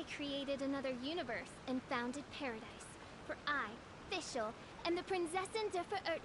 I created another universe and founded paradise. For I, Fischl, am the Prinzessin der Verirrt...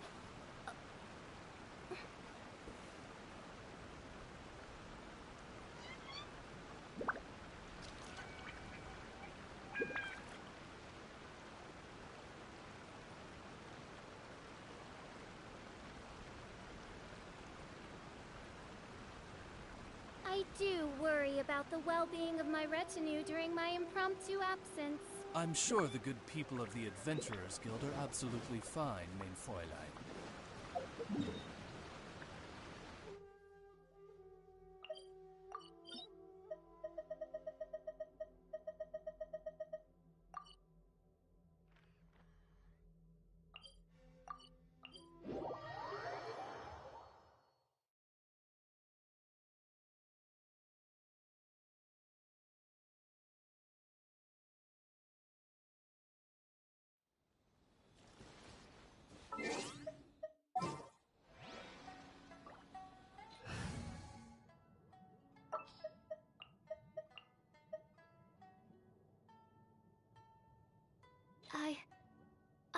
I do worry about the well-being of my retinue during my impromptu absence. I'm sure the good people of the Adventurers Guild are absolutely fine, mein Fräulein.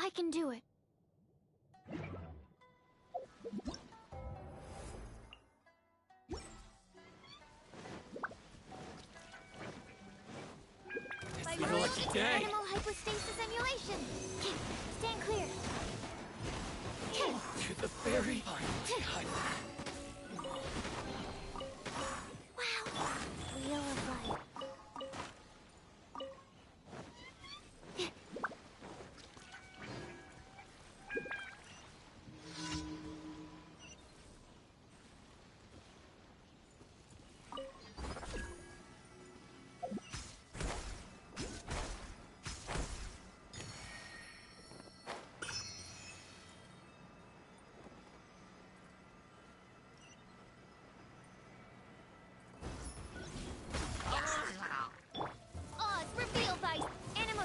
I can do it. By rules, animal hypostasis emulation. Stand clear. To the very Wow. Wheel of life.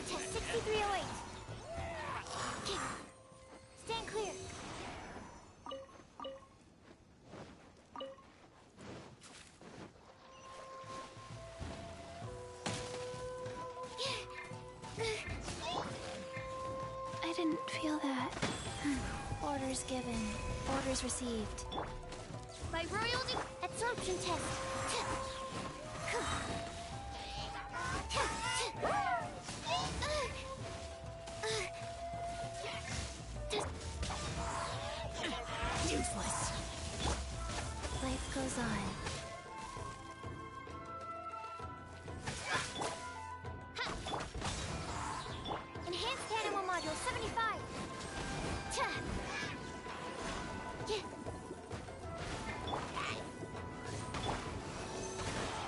Test 6308. Stand clear. I didn't feel that. Orders given. Orders received. By royalty, absorption test. Useless. Life goes on. Enhanced animal module 75.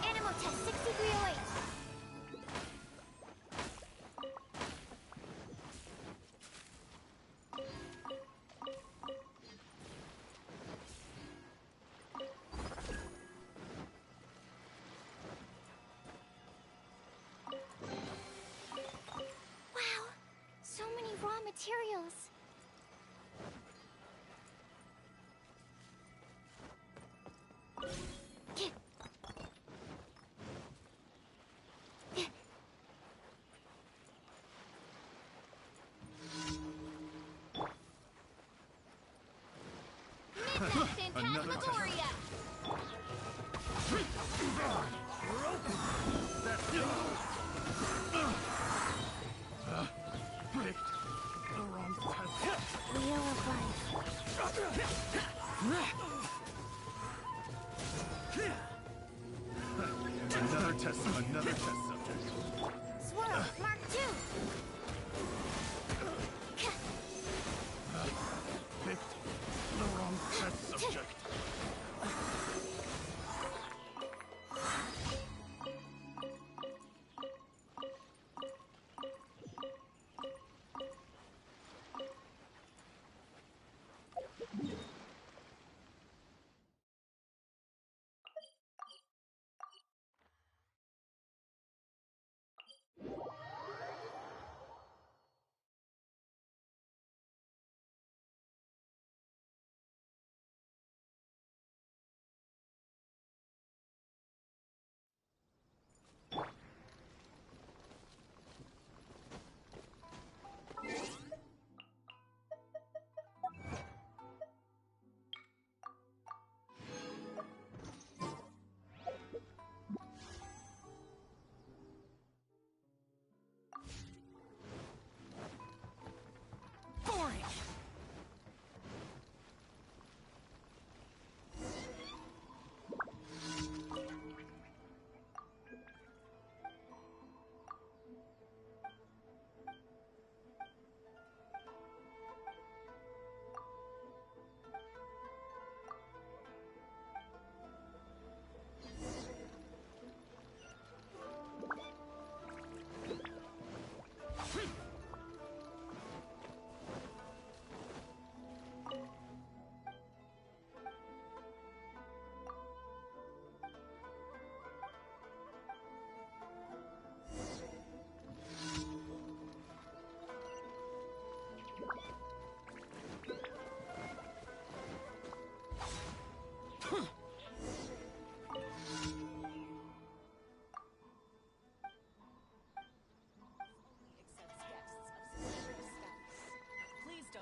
Animal test 6308. Materials. Midnight Phantasmagoria. Wheel of life. Another test subject. Swirl, Mark 2. Picked the wrong test subject.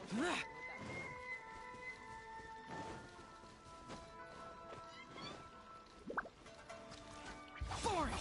For it!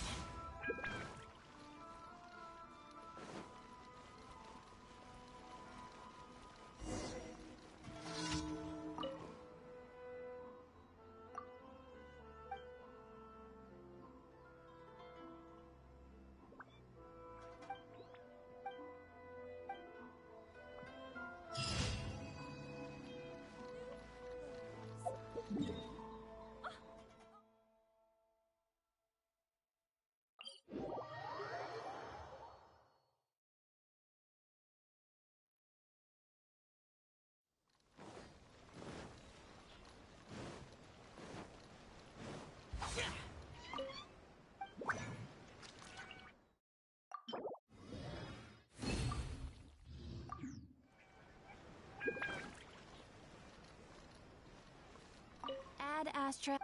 Add Astra.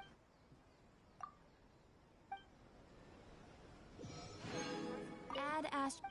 Add Astra.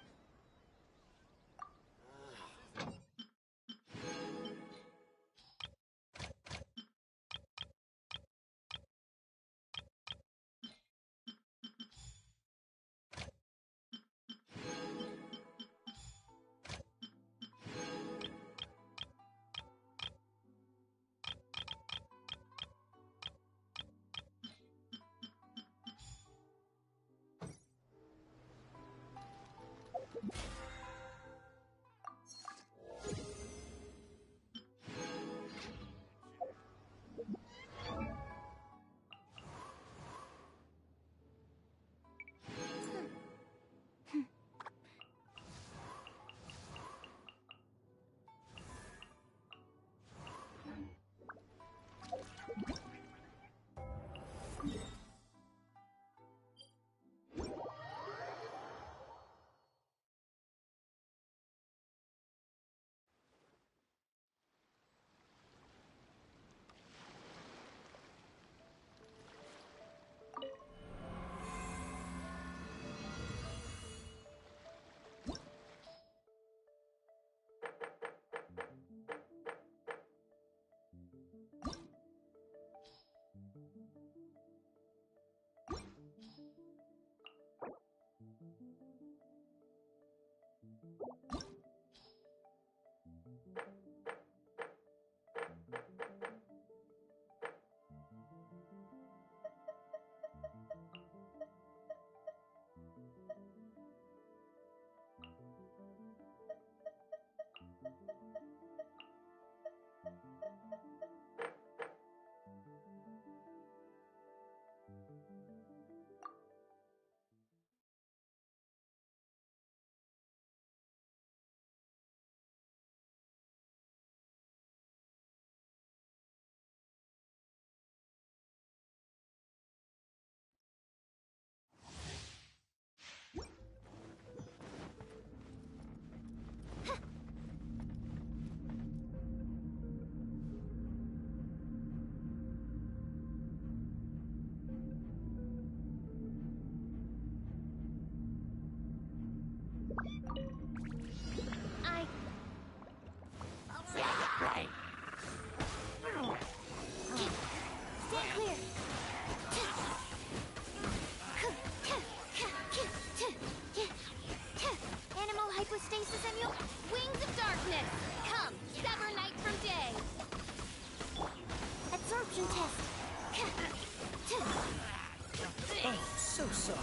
So sorry.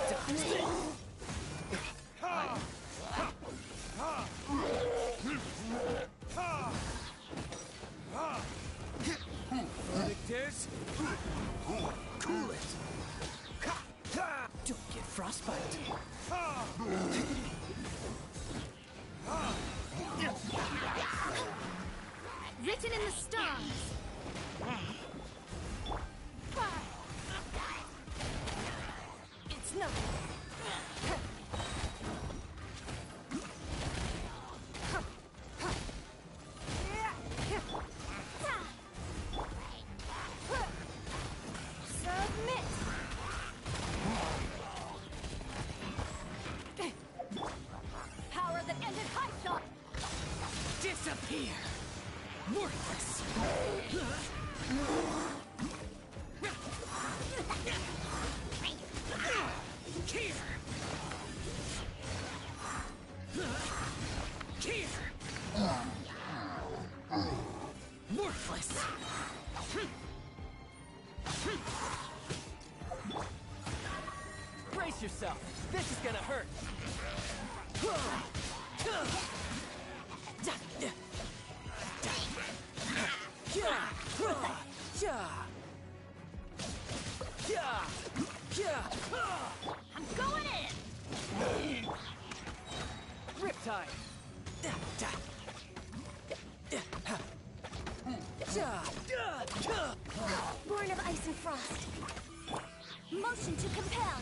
Doctor. This? Cool it. Don't get frostbite. Written in the stars. It's no. Submit. Power that ended high shot. This Disappear! Worthless! Here! Here! Worthless! Brace yourself! This is gonna hurt! I'm going in! Riptide! Born of ice and frost. Motion to compel.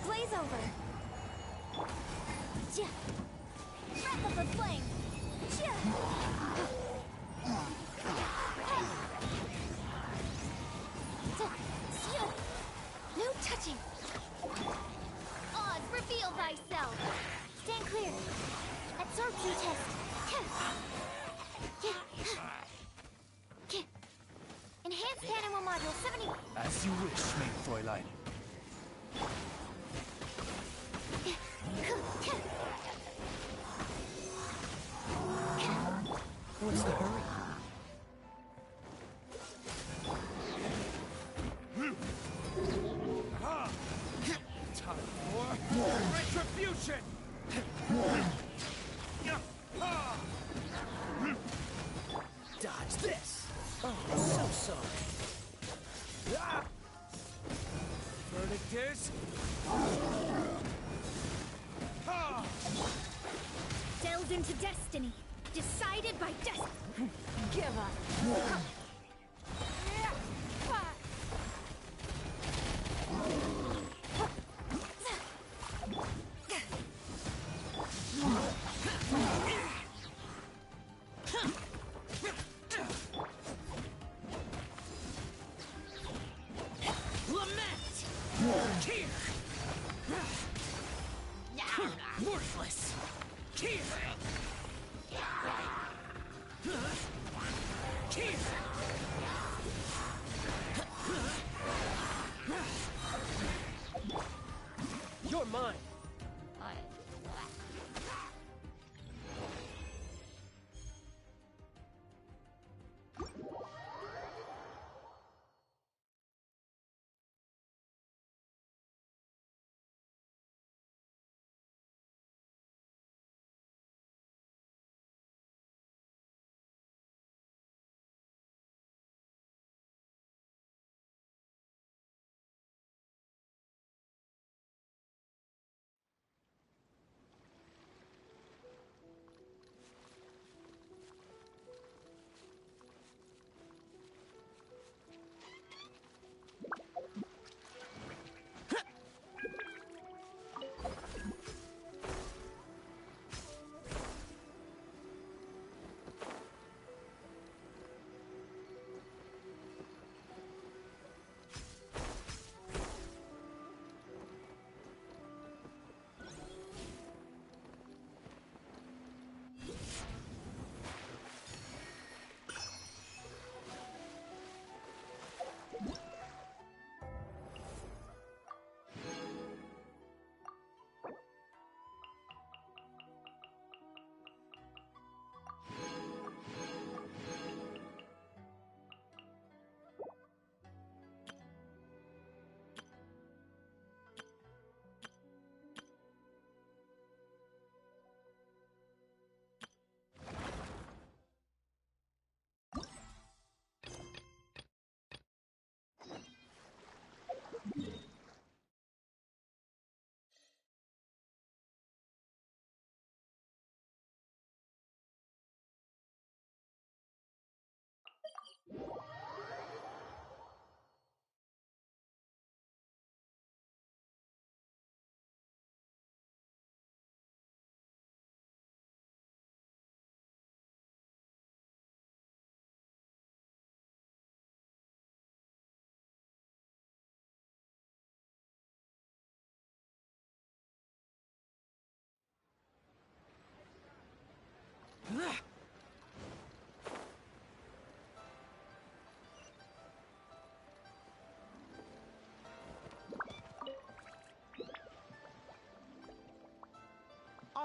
Blaze over. Breath of the flame. No touching. Oz, reveal thyself. Stand clear. Absorption test. Enhanced animal module 70. As you wish, maid Fräulein. What's the hurry? Time for retribution! Dodge this! Oh, so sorry. Verdict is... Delved into destiny. Decided by destiny. Give up! Lament! Here! Worthless! Here! Here! You're mine!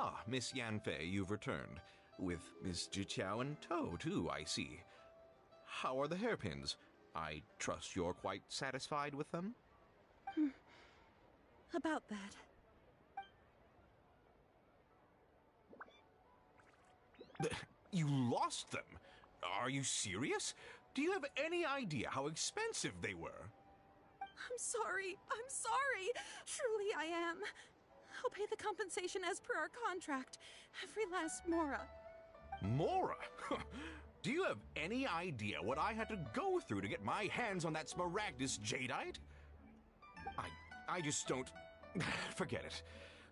Ah, Miss Yanfei, you've returned. With Miss Jiqiao in tow, too, I see. How are the hairpins? I trust you're quite satisfied with them? About that. You lost them? Are you serious? Do you have any idea how expensive they were? I'm sorry. I'm sorry. Truly I am. I'll pay the compensation as per our contract. Every last mora. Mora? Do you have any idea what I had to go through to get my hands on that Smaragdus jadeite? I just don't... Forget it.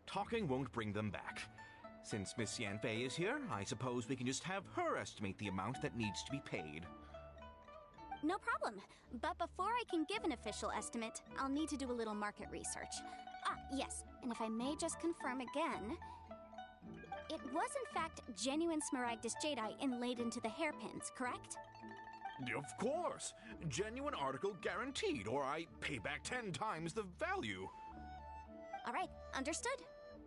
Talking won't bring them back. Since Miss Yanfei is here, I suppose we can just have her estimate the amount that needs to be paid. No problem. But before I can give an official estimate, I'll need to do a little market research. Ah, yes, and if I may just confirm again, it was in fact genuine Smaragdus jadeite inlaid into the hairpins, correct? Of course! Genuine article guaranteed, or I pay back 10 times the value. All right, understood.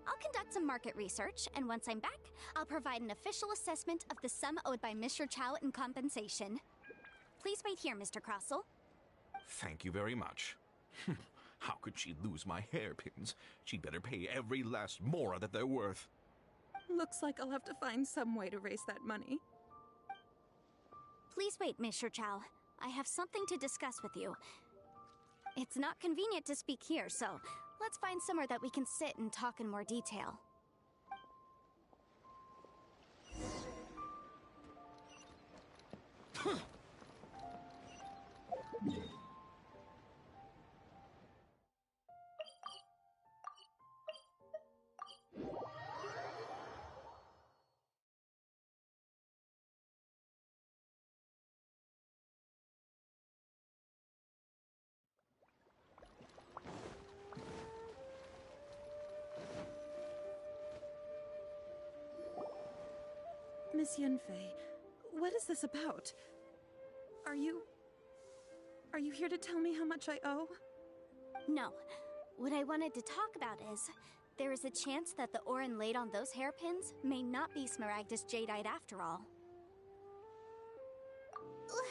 I'll conduct some market research, and once I'm back, I'll provide an official assessment of the sum owed by Mr. Chow in compensation. Please wait here, Mr. Crossell. Thank you very much. How could she lose my hairpins? She'd better pay every last mora that they're worth. Looks like I'll have to find some way to raise that money. Please wait, Mr. Chow. I have something to discuss with you. It's not convenient to speak here, so let's find somewhere that we can sit and talk in more detail. Miss Yunfei, what is this about? Are you here to tell me how much I owe? No. What I wanted to talk about is, there is a chance that the ore inlaid on those hairpins may not be Smaragdus jadeite after all. What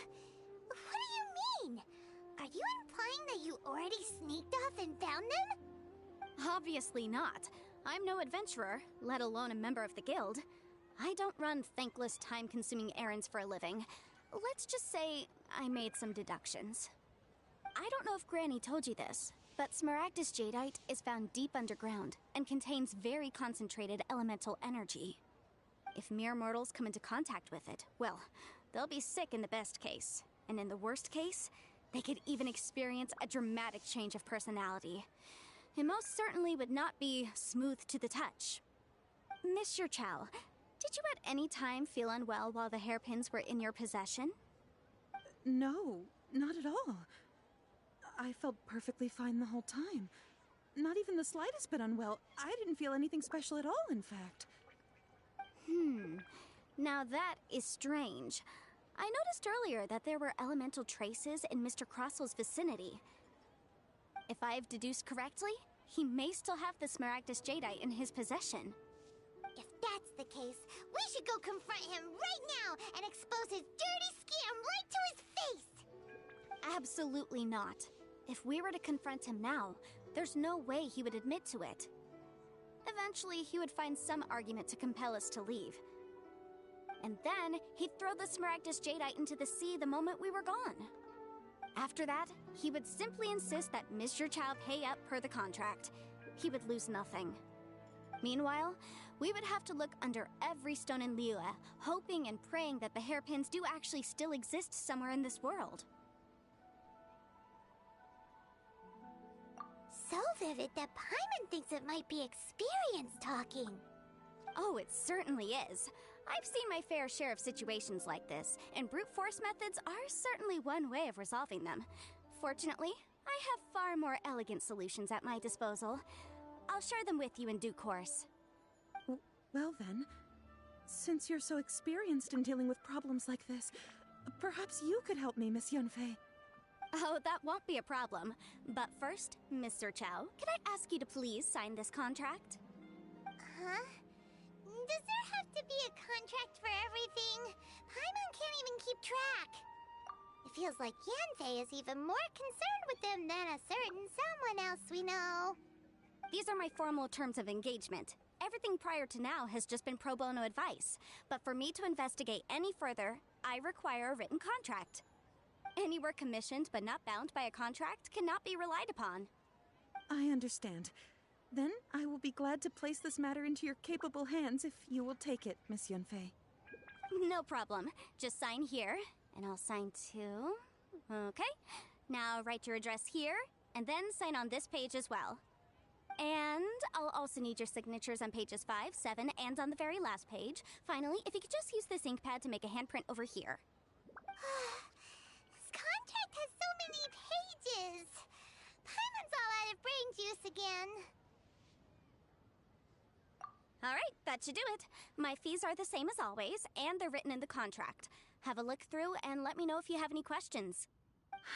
do you mean? Are you implying that you already sneaked off and found them? Obviously not. I'm no adventurer, let alone a member of the guild. I don't run thankless, time-consuming errands for a living. Let's just say I made some deductions. I don't know if Granny told you this, but Smaragdus jadeite is found deep underground and contains very concentrated elemental energy. If mere mortals come into contact with it, well, they'll be sick in the best case. And in the worst case, they could even experience a dramatic change of personality. It most certainly would not be smooth to the touch. Mr. Chow, did you at any time feel unwell while the hairpins were in your possession? No, not at all. I felt perfectly fine the whole time. Not even the slightest bit unwell. I didn't feel anything special at all, in fact. Now that is strange. I noticed earlier that there were elemental traces in Mr. Crossell's vicinity. If I've deduced correctly, he may still have the Smaragdus jadeite in his possession. If that's the case, we should go confront him right now and expose his dirty scam right to his face! Absolutely not. If we were to confront him now, there's no way he would admit to it. Eventually, he would find some argument to compel us to leave. And then, he'd throw the Smaragdus jadeite into the sea the moment we were gone. After that, he would simply insist that Mr. Chow pay up per the contract. He would lose nothing. Meanwhile, we would have to look under every stone in Liyue, hoping and praying that the hairpins do actually still exist somewhere in this world. So vivid that Paimon thinks it might be experience talking. Oh, it certainly is. I've seen my fair share of situations like this, and brute force methods are certainly one way of resolving them. Fortunately, I have far more elegant solutions at my disposal. I'll share them with you in due course. Well then, since you're so experienced in dealing with problems like this, perhaps you could help me, Miss Yunfei. Oh, that won't be a problem. But first, Mr. Chow, can I ask you to please sign this contract? Huh? Does there have to be a contract for everything? Paimon can't even keep track. It feels like Yanfei is even more concerned with them than a certain someone else we know. These are my formal terms of engagement. Everything prior to now has just been pro bono advice. But for me to investigate any further, I require a written contract. Any work commissioned but not bound by a contract cannot be relied upon. I understand. Then I will be glad to place this matter into your capable hands if you will take it, Miss Yunfei. No problem. Just sign here, and I'll sign too. Okay. Now write your address here, and then sign on this page as well. And I'll also need your signatures on pages 5, 7, and on the very last page. Finally, if you could just use this ink pad to make a handprint over here. This contract has so many pages. Paimon's all out of brain juice again. All right, that should do it. My fees are the same as always, and they're written in the contract. Have a look through and let me know if you have any questions.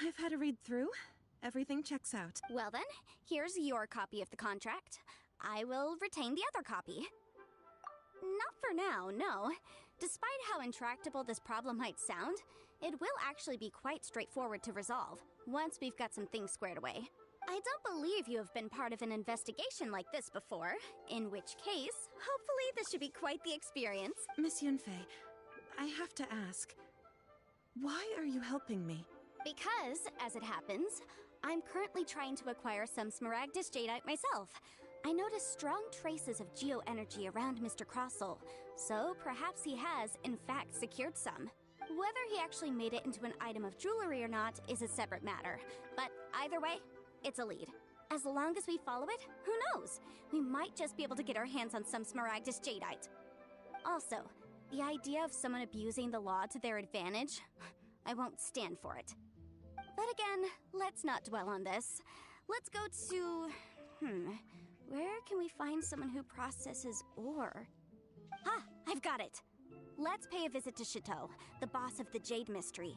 I've had a read through. Everything checks out. Well then, here's your copy of the contract. I will retain the other copy. Not for now, no. Despite how intractable this problem might sound, it will actually be quite straightforward to resolve, once we've got some things squared away. I don't believe you have been part of an investigation like this before, in which case, hopefully this should be quite the experience. Miss Yunfei, I have to ask, why are you helping me? Because, as it happens, I'm currently trying to acquire some Smaragdus Jadeite myself. I noticed strong traces of geoenergy around Mr. Crossel, so perhaps he has, in fact, secured some. Whether he actually made it into an item of jewelry or not is a separate matter, but either way, it's a lead. As long as we follow it, who knows? We might just be able to get our hands on some Smaragdus Jadeite. Also, the idea of someone abusing the law to their advantage, I won't stand for it. But again, let's not dwell on this. Let's go to... where can we find someone who processes ore? Ah, I've got it! Let's pay a visit to Chateau, the boss of the Jade Mystery.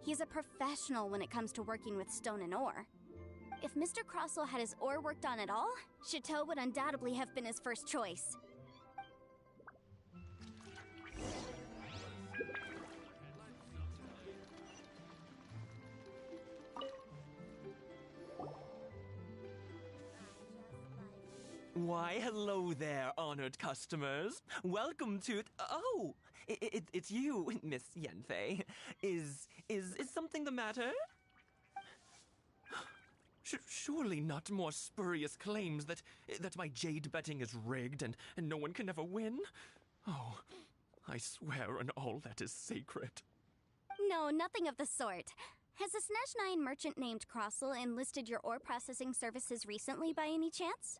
He's a professional when it comes to working with stone and ore. If Mr. Crossel had his ore worked on at all, Chateau would undoubtedly have been his first choice. Why, hello there, honored customers. Welcome to... Oh, it's you, Miss Yanfei. Is something the matter? Surely not more spurious claims that my jade betting is rigged and no one can ever win? Oh, I swear on all that is sacred. No, nothing of the sort. Has a Snezhnine merchant named Crossel enlisted your ore processing services recently by any chance?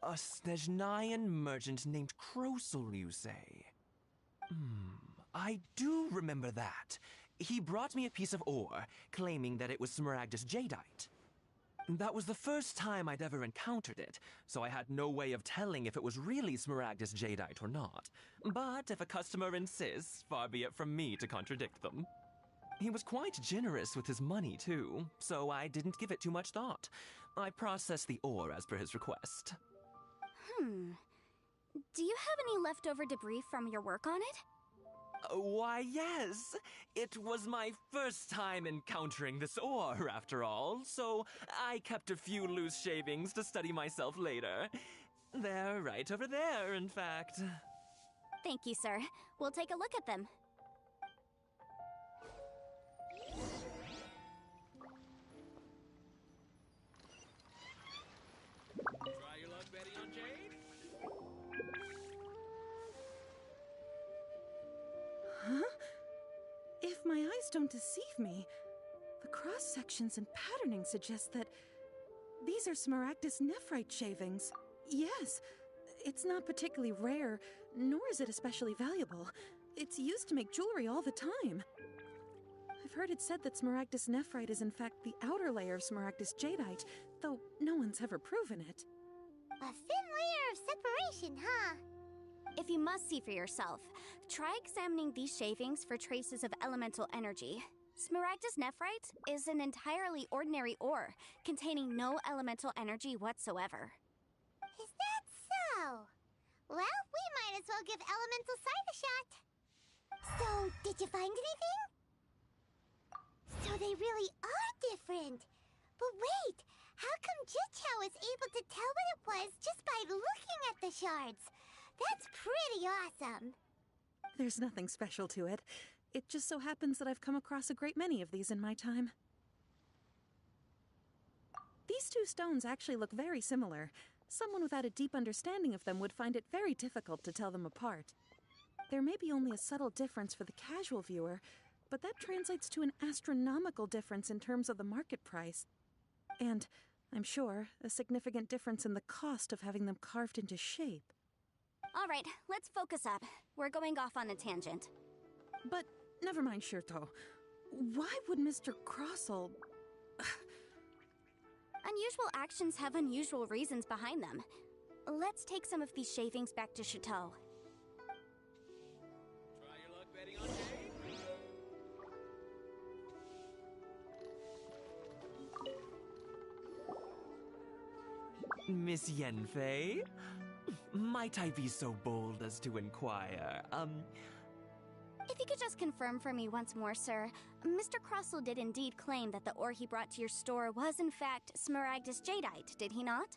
A Snezhnine merchant named Crossel, you say? I do remember that. He brought me a piece of ore, claiming that it was Smaragdus Jadeite. That was the first time I'd ever encountered it, so I had no way of telling if it was really Smaragdus Jadeite or not. But if a customer insists, far be it from me to contradict them. He was quite generous with his money, too, so I didn't give it too much thought. I processed the ore as per his request. Do you have any leftover debris from your work on it? Why, yes. It was my first time encountering this ore, after all, so I kept a few loose shavings to study myself later. They're right over there, in fact. Thank you, sir. We'll take a look at them. Try your luck, Betty, on Jade? Huh? If my eyes don't deceive me, the cross-sections and patterning suggest that these are Smaragdus nephrite shavings. Yes, it's not particularly rare, nor is it especially valuable. It's used to make jewelry all the time. I've heard it said that Smaragdus nephrite is in fact the outer layer of Smaragdus Jadeite, though no one's ever proven it. A thin layer of separation, huh? If you must see for yourself, try examining these shavings for traces of elemental energy. Smaragdus nephrite is an entirely ordinary ore, containing no elemental energy whatsoever. Is that so? Well, we might as well I'll give Elemental Sight a shot. So, did you find anything? So they really are different. But wait, how come Jichao is able to tell what it was just by looking at the shards? That's pretty awesome. There's nothing special to it. It just so happens that I've come across a great many of these in my time. These two stones actually look very similar. Someone without a deep understanding of them would find it very difficult to tell them apart. There may be only a subtle difference for the casual viewer, but that translates to an astronomical difference in terms of the market price. And, I'm sure, a significant difference in the cost of having them carved into shape. All right, let's focus up. We're going off on a tangent. But, never mind, Shirto. Why would Mr. Crossell... Unusual actions have unusual reasons behind them. Let's take some of these shavings back to Chateau. Try your luck betting on Jade? Miss Yanfei? Might I be so bold as to inquire, If you could just confirm for me once more, sir. Mr. Crossell did indeed claim that the ore he brought to your store was in fact Smaragdus Jadeite, did he not?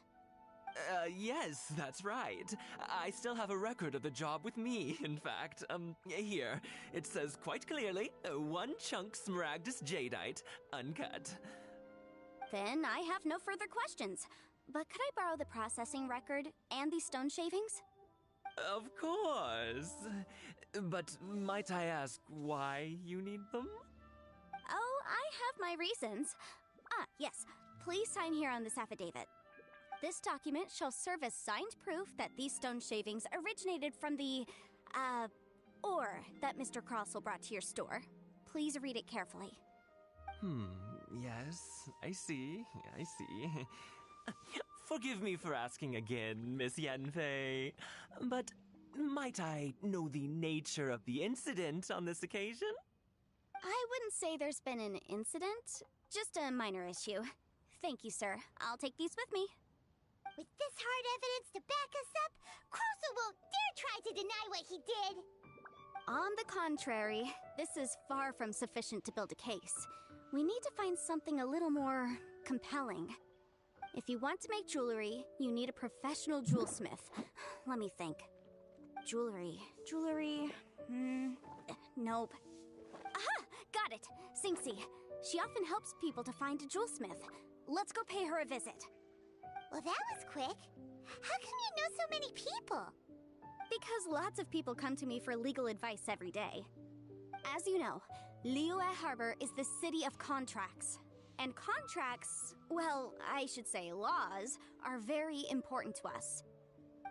Yes, that's right. I still have a record of the job with me, in fact. Here. It says quite clearly, 1 chunk Smaragdus Jadeite, uncut. Then I have no further questions. But could I borrow the processing record and these stone shavings? Of course. But might I ask why you need them? Oh, I have my reasons. Yes. Please sign here on this affidavit. This document shall serve as signed proof that these stone shavings originated from the, ore that Mr. Crossell brought to your store. Please read it carefully. Yes, I see. Forgive me for asking again, Miss Yanfei, but might I know the nature of the incident on this occasion? I wouldn't say there's been an incident, just a minor issue. Thank you, sir. I'll take these with me. With this hard evidence to back us up, Crossell won't dare try to deny what he did. On the contrary, this is far from sufficient to build a case. We need to find something a little more compelling. If you want to make jewelry, you need a professional jewelsmith. Let me think. Jewelry. Nope. Aha! Got it! Singxi. She often helps people to find a jewelsmith. Let's go pay her a visit. Well, that was quick. How come you know so many people? Because lots of people come to me for legal advice every day. As you know, Liyue Harbor is the city of contracts. And contracts, well, I should say laws, are very important to us.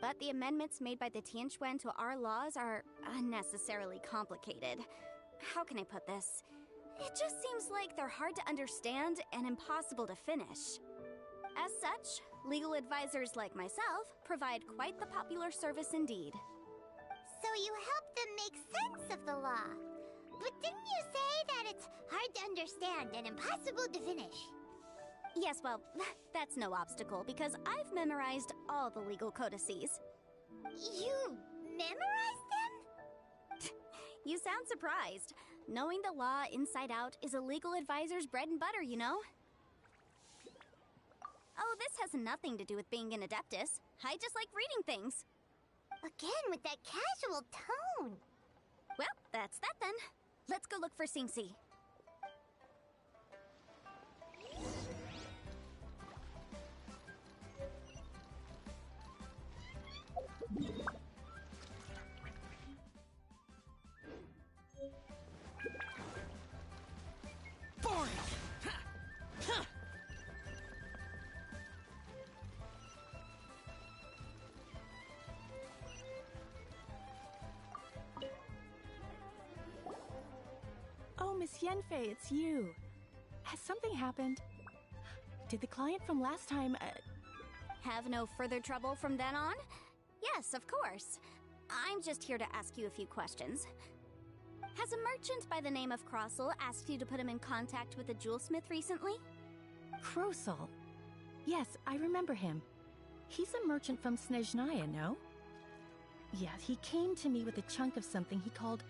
But the amendments made by the Tianquan to our laws are unnecessarily complicated. How can I put this? It just seems like they're hard to understand and impossible to finish. As such, legal advisors like myself provide quite the popular service indeed. So you help them make sense of the law. But didn't you say that it's hard to understand and impossible to finish? Yes, well, that's no obstacle because I've memorized all the legal codices. You memorized them? You sound surprised. Knowing the law inside out is a legal advisor's bread and butter, you know? Oh, this has nothing to do with being an adeptus. I just like reading things. Again, with that casual tone. Well, that's that then. Let's go look for Singxi. Oh, Miss Yanfei, it's you. Has something happened? Did the client from last time, Have no further trouble from then on? Yes, of course. I'm just here to ask you a few questions. Has a merchant by the name of Crossell asked you to put him in contact with a jewelsmith recently? Crossell? Yes, I remember him. He's a merchant from Snezhnaya, no? Yeah, he came to me with a chunk of something he called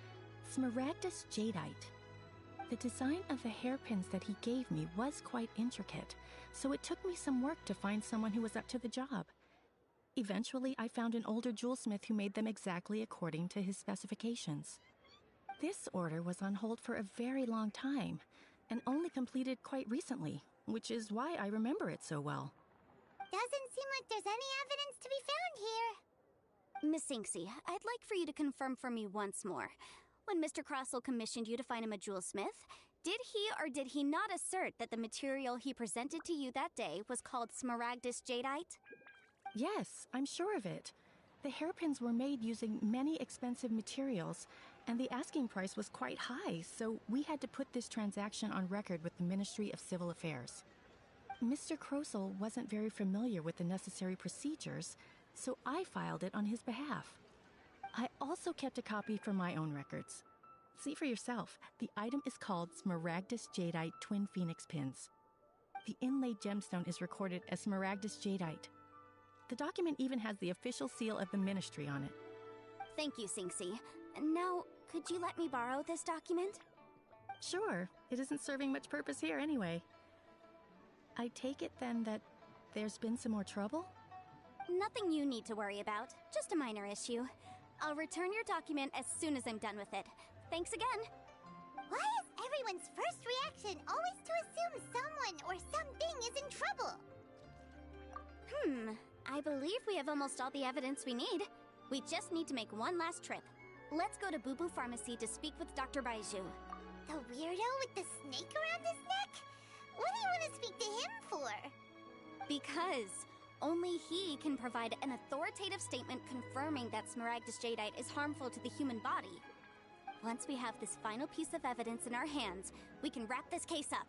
Smaragdus Jadeite. The design of the hairpins that he gave me was quite intricate, so it took me some work to find someone who was up to the job. Eventually, I found an older jewelsmith who made them exactly according to his specifications. This order was on hold for a very long time, and only completed quite recently, which is why I remember it so well. Doesn't seem like there's any evidence to be found here. Miss Inksy, I'd like for you to confirm for me once more. When Mr. Crossell commissioned you to find him a jewelsmith, did he or did he not assert that the material he presented to you that day was called Smaragdus Jadeite? Yes, I'm sure of it. The hairpins were made using many expensive materials, and the asking price was quite high, so we had to put this transaction on record with the Ministry of Civil Affairs. Mr. Crossell wasn't very familiar with the necessary procedures, so I filed it on his behalf. I also kept a copy for my own records. See for yourself, the item is called Smaragdus Jadeite Twin Phoenix Pins. The inlaid gemstone is recorded as Smaragdus Jadeite. The document even has the official seal of the ministry on it. Thank you, Sinksy. Now, could you let me borrow this document? Sure, it isn't serving much purpose here anyway. I take it then that there's been some more trouble? Nothing you need to worry about, just a minor issue. I'll return your document as soon as I'm done with it. Thanks again. Why is everyone's first reaction always to assume someone or something is in trouble? I believe we have almost all the evidence we need. We just need to make one last trip. Let's go to Boo Boo Pharmacy to speak with Dr. Baiju. The weirdo with the snake around his neck? What do you want to speak to him for? Because only he can provide an authoritative statement confirming that Smaragdus Jadeite is harmful to the human body. Once we have this final piece of evidence in our hands, we can wrap this case up.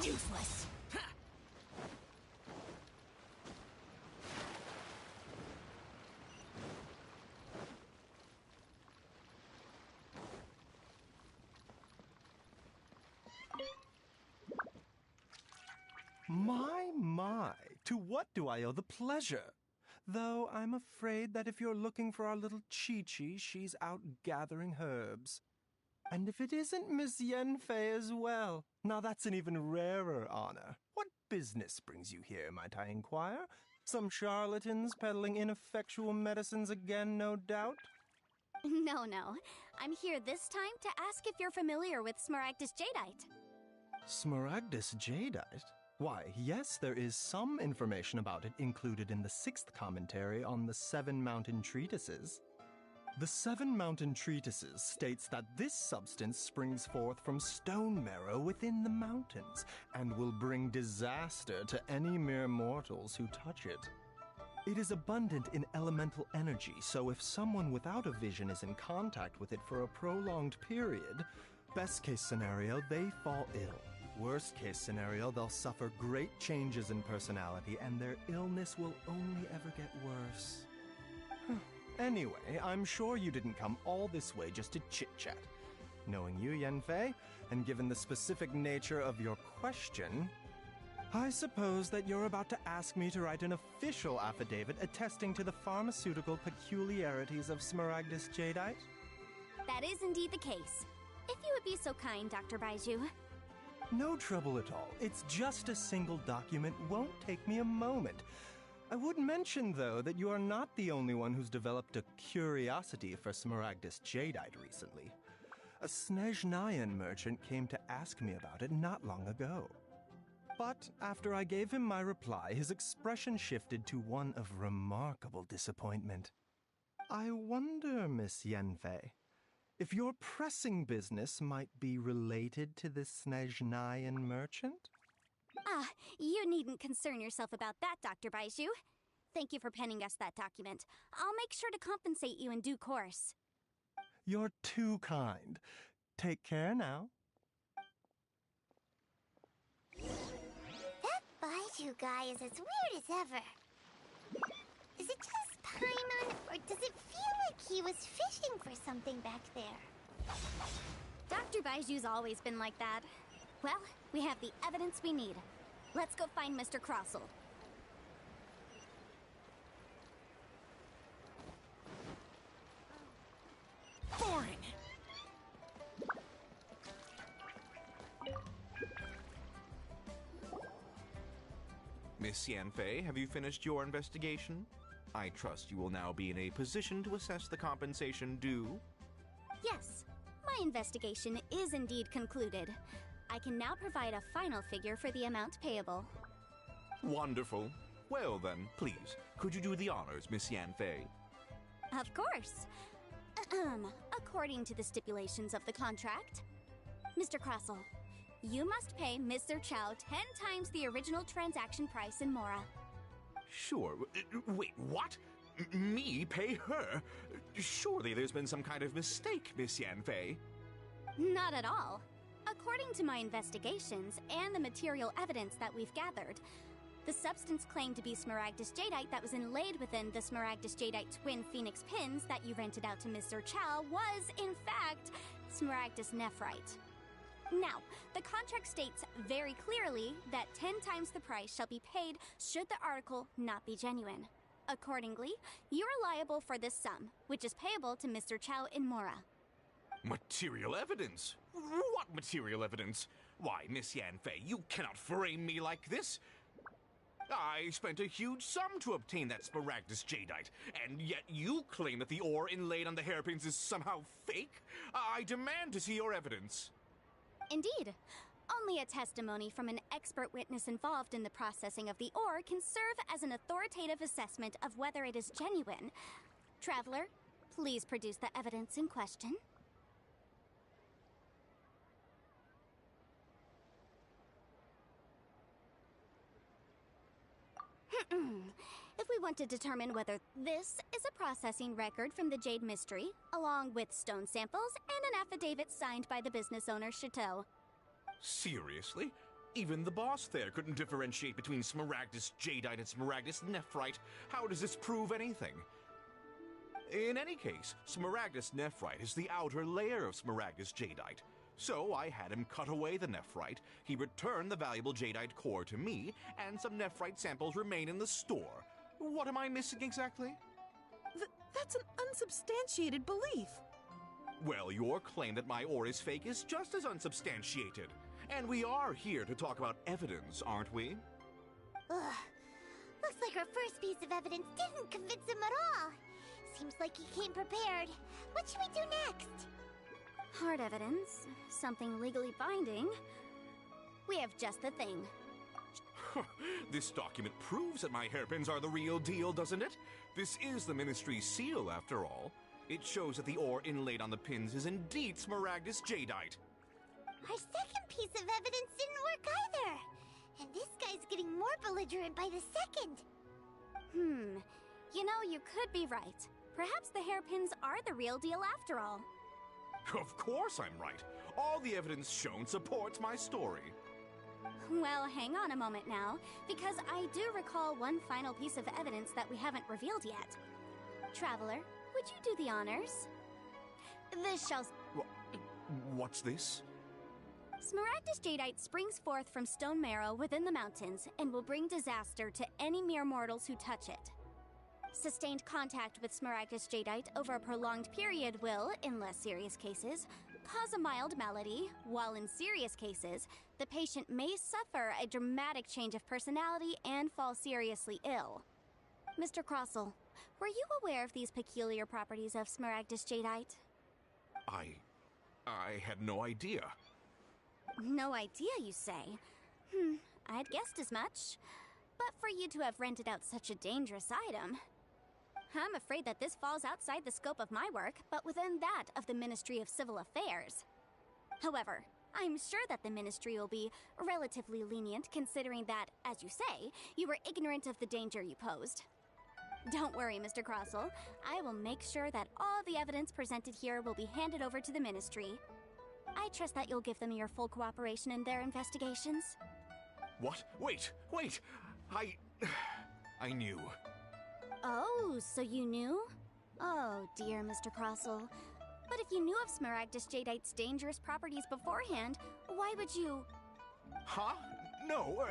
Useless. My, to what do I owe the pleasure? Though I'm afraid that if you're looking for our little Chi-Chi, she's out gathering herbs. And if it isn't Miss Yenfei as well, now that's an even rarer honor. What business brings you here, might I inquire? Some charlatans peddling ineffectual medicines again, no doubt? No. I'm here this time to ask if you're familiar with Smaragdus Jadeite. Smaragdus Jadeite? Why, yes, there is some information about it included in the 6th commentary on the 7 Mountain Treatises. The 7 Mountain Treatises states that this substance springs forth from stone marrow within the mountains and will bring disaster to any mere mortals who touch it. It is abundant in elemental energy, so if someone without a vision is in contact with it for a prolonged period, best case scenario, they fall ill. Worst case scenario, they'll suffer great changes in personality and their illness will only ever get worse. Anyway, I'm sure you didn't come all this way just to chit-chat. Knowing you, Yenfei, and given the specific nature of your question, I suppose that you're about to ask me to write an official affidavit attesting to the pharmaceutical peculiarities of Smaragdus Jadeite? That is indeed the case. If you would be so kind, Dr. Baiju. No trouble at all. It's just a single document. Won't take me a moment. I would mention, though, that you are not the only one who's developed a curiosity for Smaragdus Jadeite recently. A Snezhnayan merchant came to ask me about it not long ago. But after I gave him my reply, his expression shifted to one of remarkable disappointment. I wonder, Miss Yanfei, if your pressing business might be related to this Snezhnayan merchant? Ah, you needn't concern yourself about that, Dr. Baiju. Thank you for penning us that document. I'll make sure to compensate you in due course. You're too kind. Take care now. That Baiju guy is as weird as ever. Is it just Paimon, or does it feel like he was fishing for something back there? Dr. Baiju's always been like that. Well, we have the evidence we need. Let's go find Mr. Crossel. Boring! Miss Yanfei, have you finished your investigation? I trust you will now be in a position to assess the compensation due. Yes, my investigation is indeed concluded. I can now provide a final figure for the amount payable. Wonderful. Well then, please, could you do the honors, Miss Yanfei? Of course. According to the stipulations of the contract, Mr. Crossel, you must pay Ms. Zerchow 10 times the original transaction price in Mora. Sure. Wait, what? Me pay her? Surely there's been some kind of mistake, Miss Yanfei. Not at all. According to my investigations and the material evidence that we've gathered, the substance claimed to be Smaragdus Jadeite that was inlaid within the Smaragdus Jadeite twin phoenix pins that you rented out to Ms. Zerchow was, in fact, Smaragdus Nephrite. Now, the contract states very clearly that 10 times the price shall be paid should the article not be genuine. Accordingly, you are liable for this sum, which is payable to Mr. Chow in Mora. Material evidence? What material evidence? Why, Miss Yanfei, you cannot frame me like this. I spent a huge sum to obtain that Smaragdus Jadeite, and yet you claim that the ore inlaid on the hairpins is somehow fake? I demand to see your evidence. Indeed. Only a testimony from an expert witness involved in the processing of the ore can serve as an authoritative assessment of whether it is genuine. Traveler, please produce the evidence in question. If we want to determine whether this is a processing record from the Jade Mystery, along with stone samples and an affidavit signed by the business owner, Chateau. Seriously? Even the boss there couldn't differentiate between Smaragdus Jadeite and Smaragdus Nephrite. How does this prove anything? In any case, Smaragdus Nephrite is the outer layer of Smaragdus Jadeite. So I had him cut away the nephrite, he returned the valuable jadeite core to me, and some nephrite samples remain in the store. What am I missing exactly? That's an unsubstantiated belief. Well, your claim that my ore is fake is just as unsubstantiated. And we are here to talk about evidence, aren't we? Ugh. Looks like our first piece of evidence didn't convince him at all. Seems like he came prepared. What should we do next? Hard evidence, something legally binding. We have just the thing. This document proves that my hairpins are the real deal, doesn't it? This is the Ministry's seal, after all. It shows that the ore inlaid on the pins is indeed Smaragdus Jadeite. Our second piece of evidence didn't work either. And this guy's getting more belligerent by the second. You know, you could be right. Perhaps the hairpins are the real deal after all. Of course I'm right. All the evidence shown supports my story. Well, hang on a moment now, because I do recall one final piece of evidence that we haven't revealed yet. Traveler, would you do the honors? This shall... What's this? Smaragdus Jadeite springs forth from stone marrow within the mountains and will bring disaster to any mere mortals who touch it. Sustained contact with Smaragdus Jadeite over a prolonged period will, in less serious cases, cause a mild malady, while in serious cases, the patient may suffer a dramatic change of personality and fall seriously ill. Mr. Crossel, were you aware of these peculiar properties of Smaragdus Jadeite? I had no idea. No idea, you say? I'd guessed as much. But for you to have rented out such a dangerous item... I'm afraid that this falls outside the scope of my work, but within that of the Ministry of Civil Affairs. However, I'm sure that the Ministry will be relatively lenient considering that, as you say, you were ignorant of the danger you posed. Don't worry, Mr. Crossell. I will make sure that all the evidence presented here will be handed over to the Ministry. I trust that you'll give them your full cooperation in their investigations. What? Wait! I knew. Oh, so you knew? Oh, dear, Mr. Crossell. But if you knew of Smaragdus Jadeite's dangerous properties beforehand, why would you... Huh? No,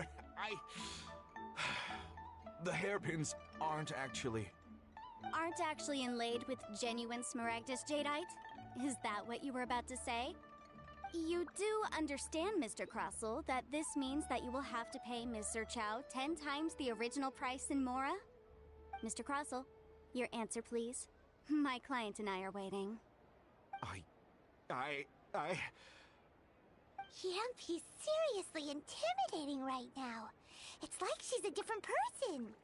The hairpins aren't actually inlaid with genuine Smaragdus Jadeite? Is that what you were about to say? You do understand, Mr. Crossell, that this means that you will have to pay Ms. Zerchow 10 times the original price in Mora? Mr. Crossell, your answer, please. My client and I are waiting. Yep, he's seriously intimidating right now. It's like she's a different person.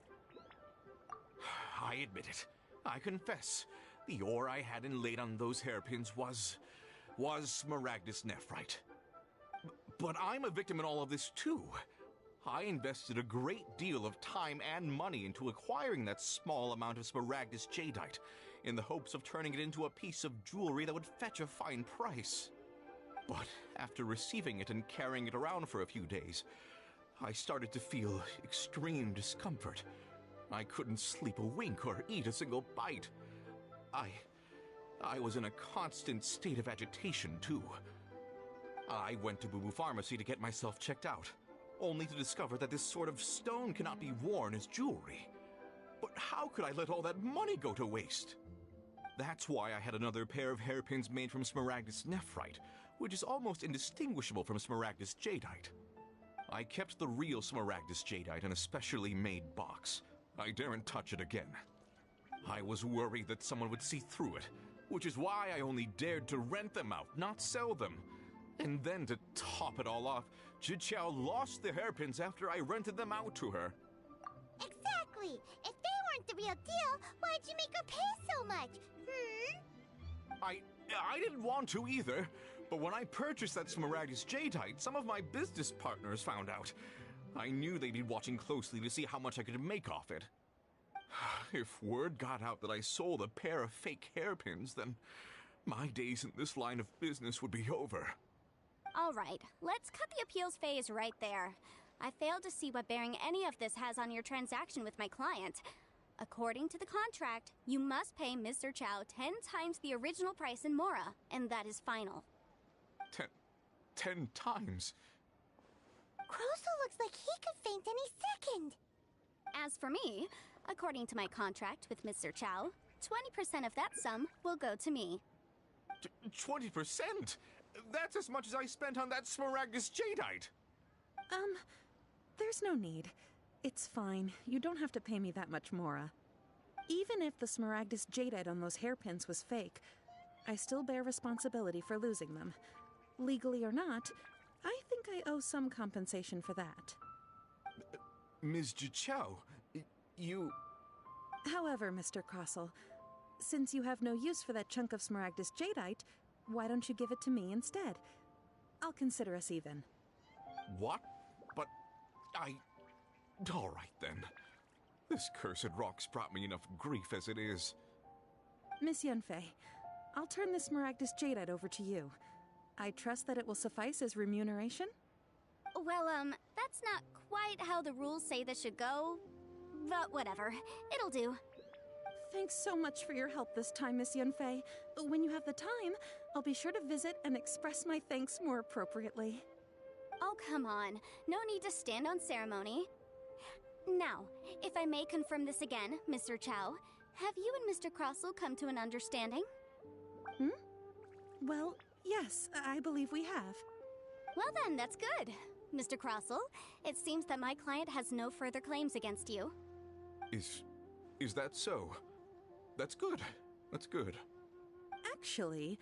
I admit it. I confess. The ore I had inlaid on those hairpins was Smaragdus Nephrite. But I'm a victim in all of this too. I invested a great deal of time and money into acquiring that small amount of Smaragdus Jadeite, in the hopes of turning it into a piece of jewelry that would fetch a fine price. But after receiving it and carrying it around for a few days, I started to feel extreme discomfort. I couldn't sleep a wink or eat a single bite. I was in a constant state of agitation, too. I went to Boo Boo Pharmacy to get myself checked out, only to discover that this sort of stone cannot be worn as jewelry. But how could I let all that money go to waste? That's why I had another pair of hairpins made from Smaragdus Nephrite, which is almost indistinguishable from Smaragdus Jadeite. I kept the real Smaragdus Jadeite in a specially made box. I daren't touch it again. I was worried that someone would see through it, which is why I only dared to rent them out, not sell them. And then to top it all off, Zhiqiao lost the hairpins after I rented them out to her. Exactly! If they weren't the real deal, why'd you make her pay so much? I didn't want to either, but when I purchased that Smaragdus Jadeite, some of my business partners found out. I knew they'd be watching closely to see how much I could make off it. If word got out that I sold a pair of fake hairpins, then my days in this line of business would be over. All right, let's cut the appeals phase right there. I failed to see what bearing any of this has on your transaction with my client. According to the contract, you must pay Ms. Zerchow 10 times the original price in Mora, and that is final. 10 times? Crossell looks like he could faint any second. As for me, according to my contract with Ms. Zerchow, 20% of that sum will go to me. 20%? That's as much as I spent on that Smaragdus Jadeite! There's no need. It's fine. You don't have to pay me that much, Mora. Even if the Smaragdus Jadeite on those hairpins was fake, I still bear responsibility for losing them. Legally or not, I think I owe some compensation for that. Ms. Zhiqiao, you... However, Mr. Crossell, since you have no use for that chunk of Smaragdus Jadeite, why don't you give it to me instead? I'll consider us even. What? But all right, then. This cursed rock's brought me enough grief as it is. Miss Yunfei, I'll turn the Smaragdus Jadeite over to you. I trust that it will suffice as remuneration? Well, that's not quite how the rules say this should go. But whatever. It'll do. Thanks so much for your help this time, Miss Yunfei. When you have the time, I'll be sure to visit and express my thanks more appropriately. Oh, come on. No need to stand on ceremony. Now, if I may confirm this again, Mr. Zerchow, have you and Mr. Crossell come to an understanding? Well, yes, I believe we have. Well then, that's good. Mr. Crossell, it seems that my client has no further claims against you. Is that so? That's good. That's good. Actually,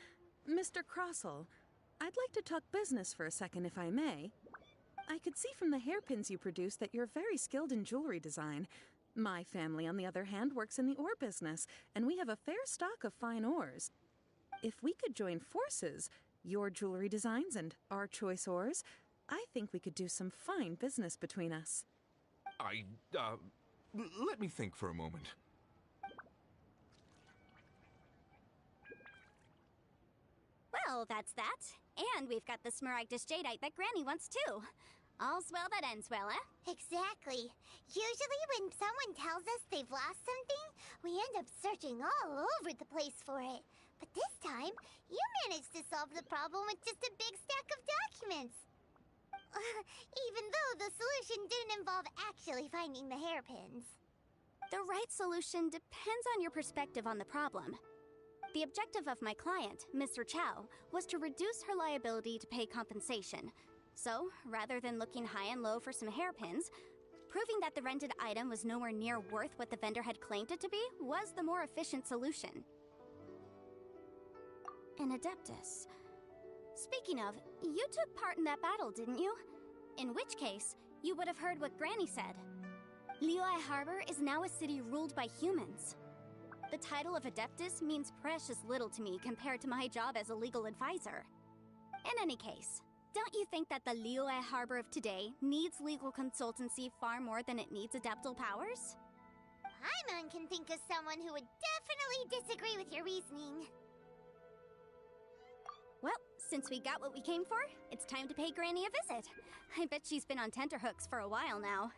Mr. Crossell, I'd like to talk business for a second, if I may. I could see from the hairpins you produce that you're very skilled in jewelry design. My family, on the other hand, works in the ore business, and we have a fair stock of fine ores. If we could join forces, your jewelry designs and our choice ores, I think we could do some fine business between us. Let me think for a moment. Well, that's that. And we've got the Smaragdus Jadeite that Granny wants too. All's well that ends well, eh? Exactly. Usually when someone tells us they've lost something, we end up searching all over the place for it. But this time, you managed to solve the problem with just a big stack of documents. Even though the solution didn't involve actually finding the hairpins. The right solution depends on your perspective on the problem. The objective of my client, Mr. Chow, was to reduce her liability to pay compensation. So, rather than looking high and low for some hairpins, proving that the rented item was nowhere near worth what the vendor had claimed it to be was the more efficient solution. An Adeptus. Speaking of, you took part in that battle, didn't you? In which case, you would have heard what Granny said. Liyue Harbor is now a city ruled by humans. The title of Adeptus means precious little to me compared to my job as a legal advisor. In any case, don't you think that the Liyue Harbor of today needs legal consultancy far more than it needs adeptal powers? Paimon can think of someone who would definitely disagree with your reasoning. Well, since we got what we came for, it's time to pay Granny a visit. I bet she's been on tenterhooks for a while now.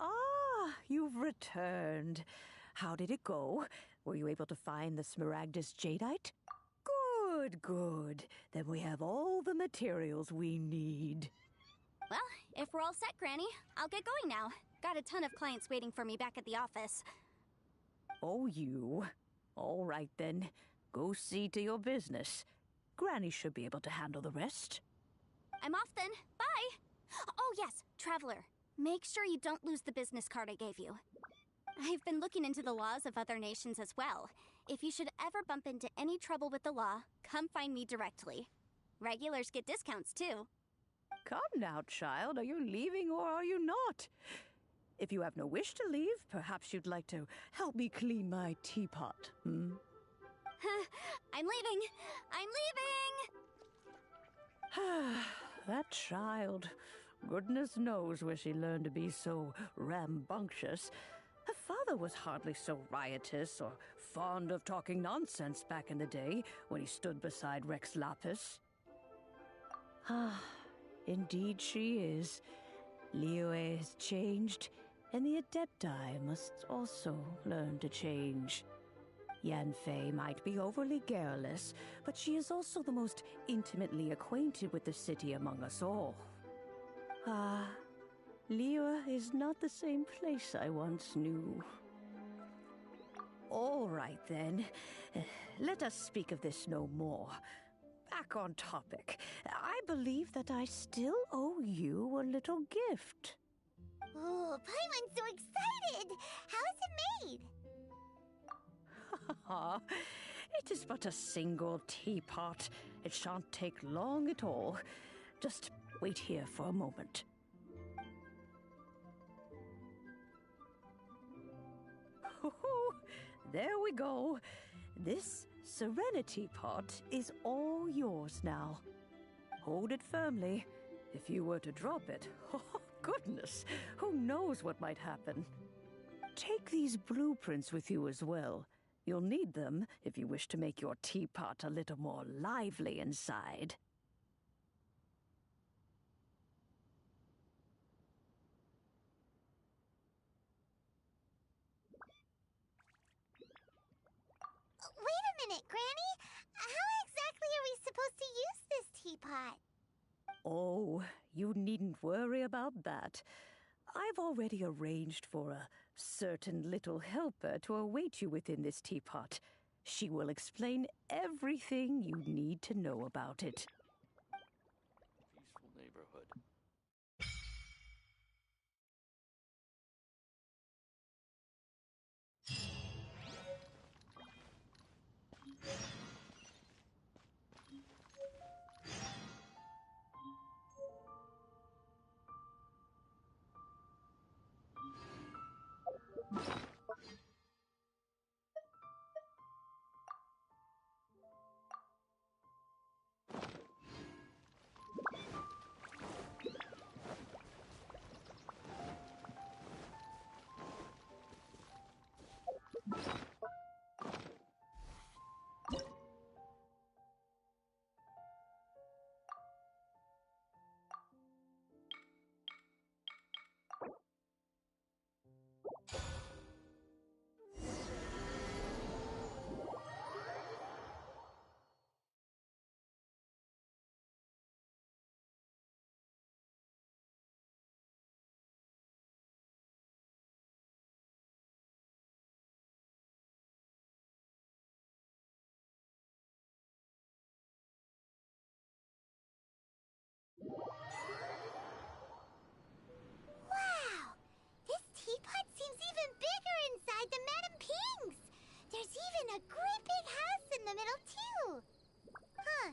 Ah, you've returned. How did it go? Were you able to find the Smaragdus Jadeite? Good, good. Then we have all the materials we need. Well, if we're all set, Granny, I'll get going now. Got a ton of clients waiting for me back at the office. Oh, you. All right, then. Go see to your business. Granny should be able to handle the rest. I'm off then. Bye! Oh yes, Traveler. Make sure you don't lose the business card I gave you. I've been looking into the laws of other nations as well. If you should ever bump into any trouble with the law, come find me directly. Regulars get discounts too. Come now, child. Are you leaving or are you not? If you have no wish to leave, perhaps you'd like to help me clean my teapot, hmm? I'm leaving! I'm leaving! That child. Goodness knows where she learned to be so rambunctious. Her father was hardly so riotous or fond of talking nonsense back in the day when he stood beside Rex Lapis. Ah, indeed she is. Liyue has changed, and the Adepti must also learn to change. Yanfei might be overly garrulous, but she is also the most intimately acquainted with the city among us all. Ah, Liyue is not the same place I once knew. All right, then. Let us speak of this no more. Back on topic. I believe that I still owe you a little gift. Oh, Paimon's so excited! How is it made? It is but a single teapot. It shan't take long at all. Just wait here for a moment. There we go. This Serenity Pot is all yours now. Hold it firmly. If you were to drop it, oh goodness, who knows what might happen. Take these blueprints with you as well. You'll need them if you wish to make your teapot a little more lively inside. Wait a minute, Granny! How exactly are we supposed to use this teapot? Oh, you needn't worry about that. I've already arranged for a certain little helper to await you within this teapot. She will explain everything you need to know about it. Peaceful neighborhood. Wow! This teapot seems even bigger inside than Madame Ping's! There's even a great big house in the middle, too! Huh.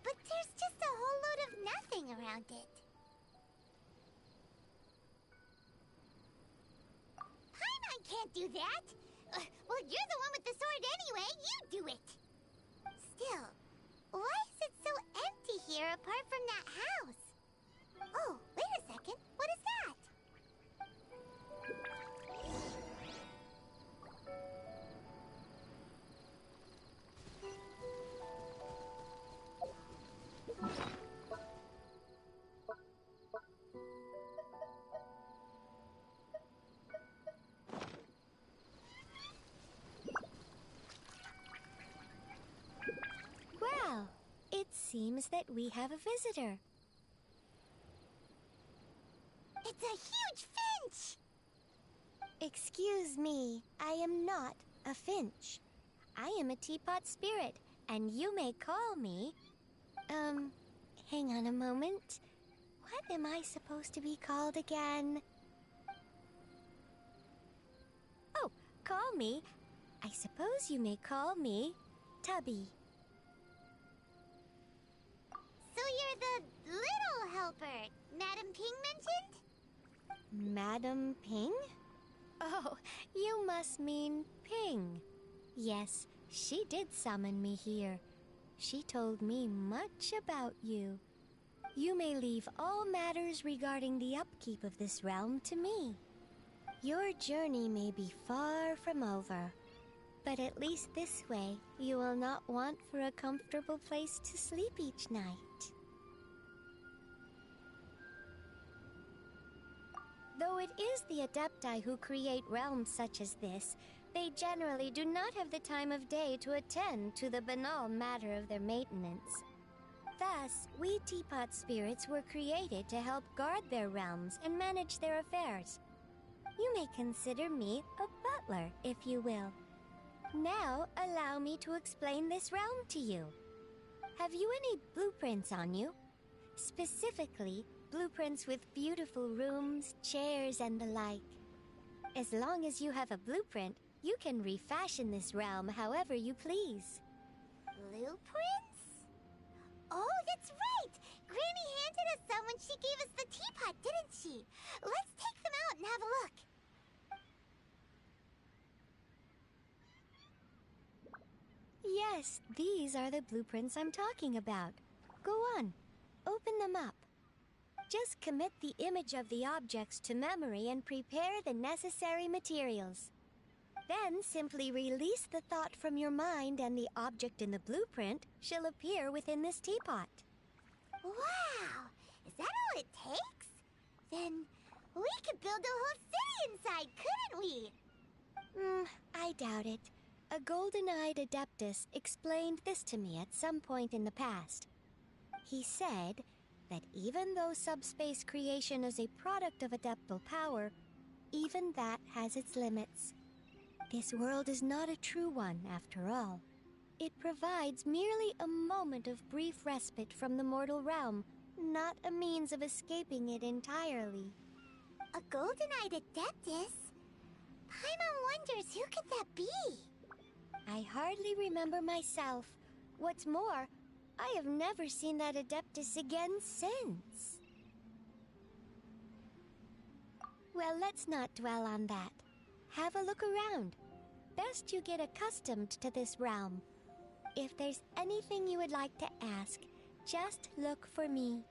But there's just a whole load of nothing around it. Paimon can't do that! Well, you're the one with the sword anyway. You do it! Still, why is it so empty here apart from that house? Oh, wait a second. What is that? Well, it seems that we have a visitor. It's a huge finch! Excuse me, I am not a finch. I am a teapot spirit, and you may call me... hang on a moment. What am I supposed to be called again? Oh, call me. I suppose you may call me Tubby. So you're the little helper Madame Ping mentioned? Madam Ping? Oh, you must mean Ping. Yes, she did summon me here. She told me much about you. You may leave all matters regarding the upkeep of this realm to me. Your journey may be far from over, but at least this way you will not want for a comfortable place to sleep each night. Though it is the Adepti who create realms such as this, they generally do not have the time of day to attend to the banal matter of their maintenance. Thus, we teapot spirits were created to help guard their realms and manage their affairs. You may consider me a butler, if you will. Now, allow me to explain this realm to you. Have you any blueprints on you? Specifically, blueprints with beautiful rooms, chairs, and the like. As long as you have a blueprint, you can refashion this realm however you please. Blueprints? Oh, that's right! Granny handed us some when she gave us the teapot, didn't she? Let's take them out and have a look. Yes, these are the blueprints I'm talking about. Go on, open them up. Just commit the image of the objects to memory and prepare the necessary materials. Then simply release the thought from your mind and the object in the blueprint shall appear within this teapot. Wow! Is that all it takes? Then we could build a whole city inside, couldn't we? I doubt it. A golden-eyed Adeptus explained this to me at some point in the past. He said that even though subspace creation is a product of adeptal power, even that has its limits. This world is not a true one, after all. It provides merely a moment of brief respite from the mortal realm, not a means of escaping it entirely. A golden-eyed Adeptus? Paimon wonders who could that be? I hardly remember myself. What's more, I have never seen that Adeptus again since. Well, let's not dwell on that. Have a look around. Best you get accustomed to this realm. If there's anything you would like to ask, just look for me.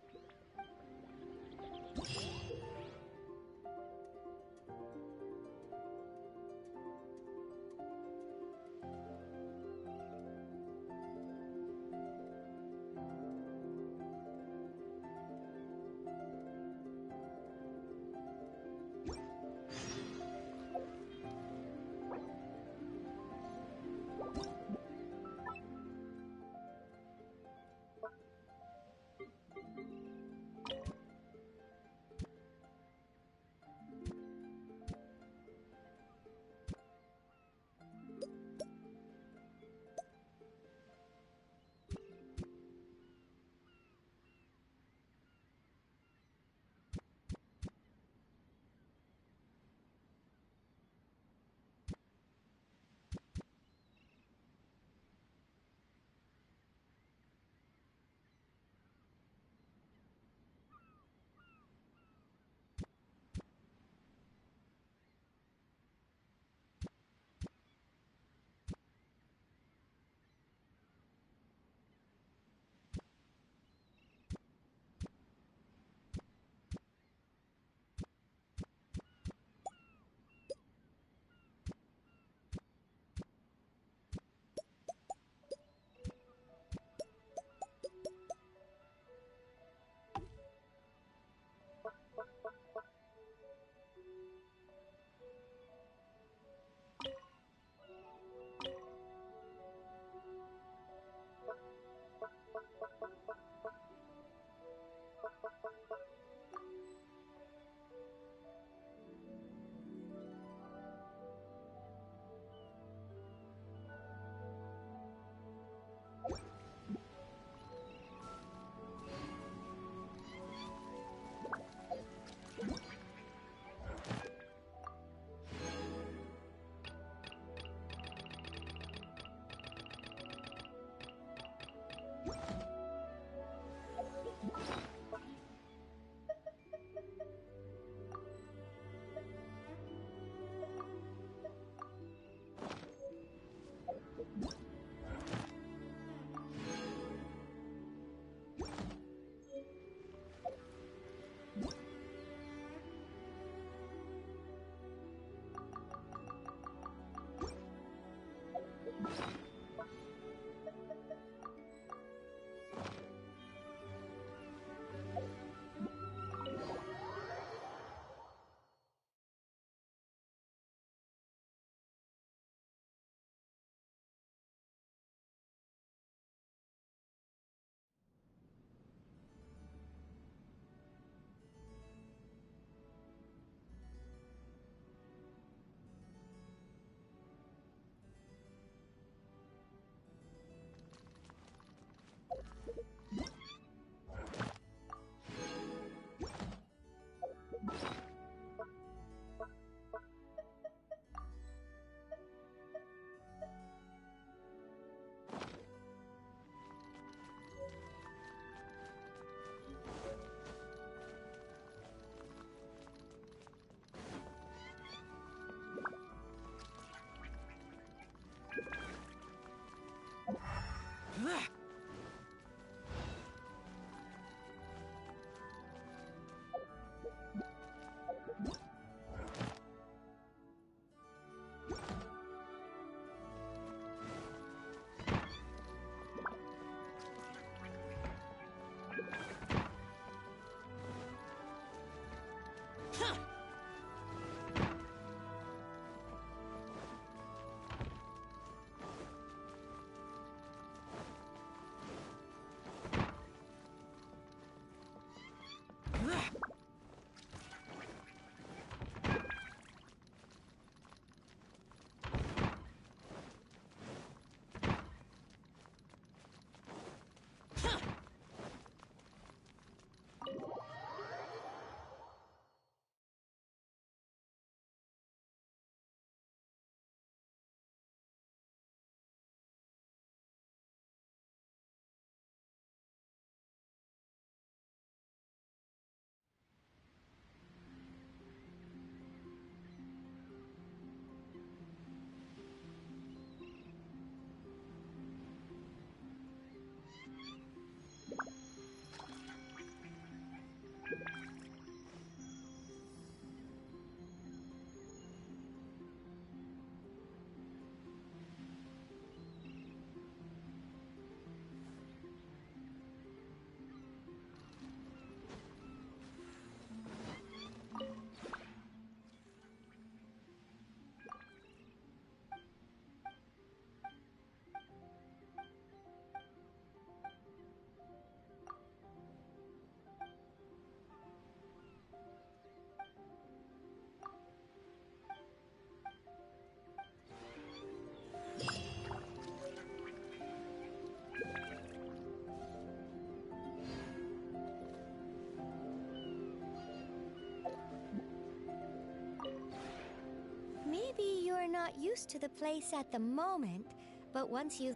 used to the place at the moment, but once you...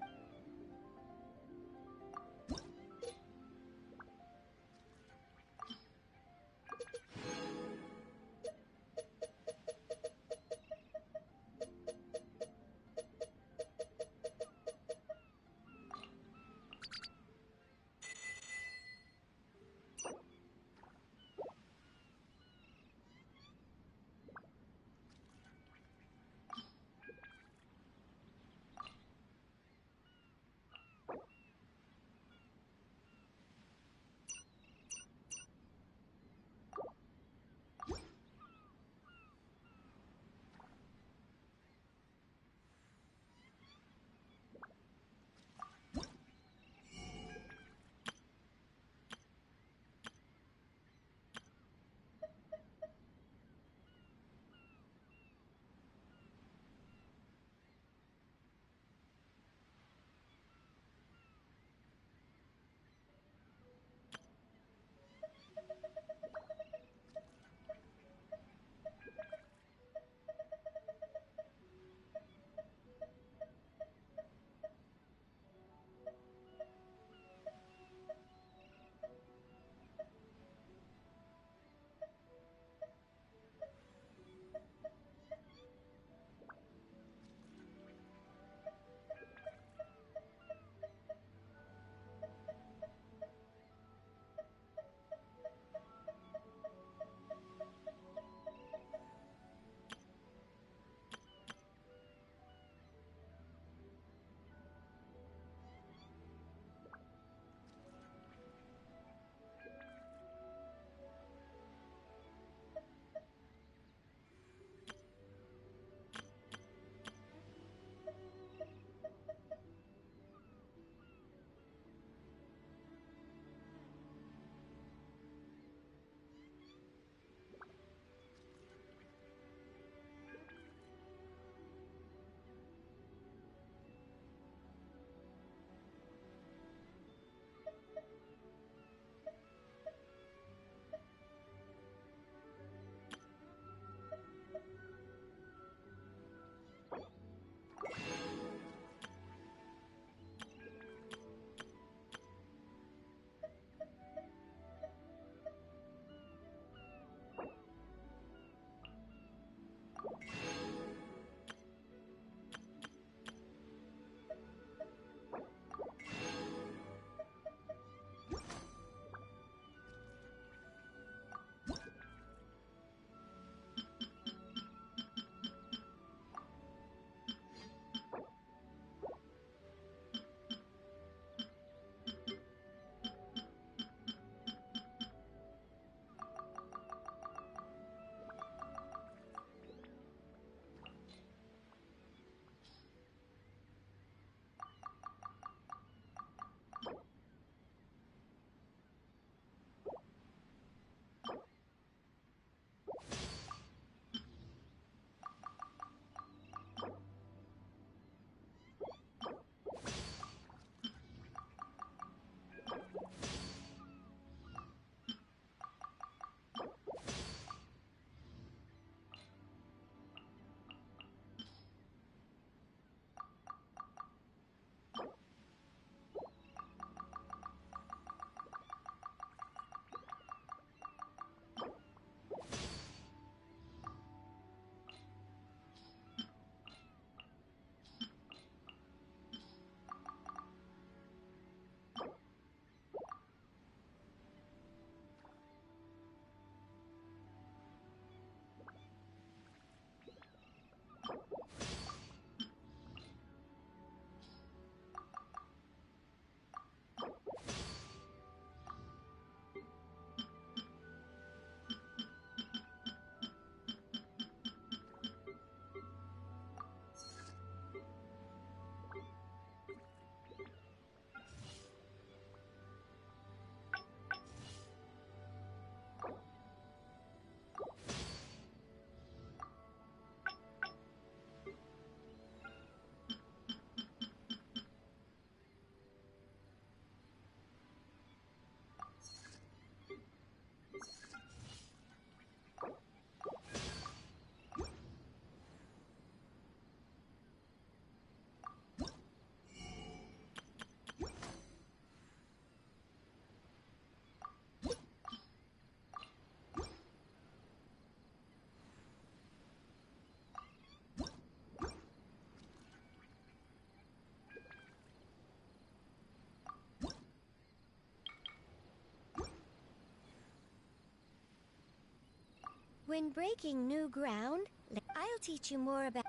When breaking new ground, I'll teach you more about.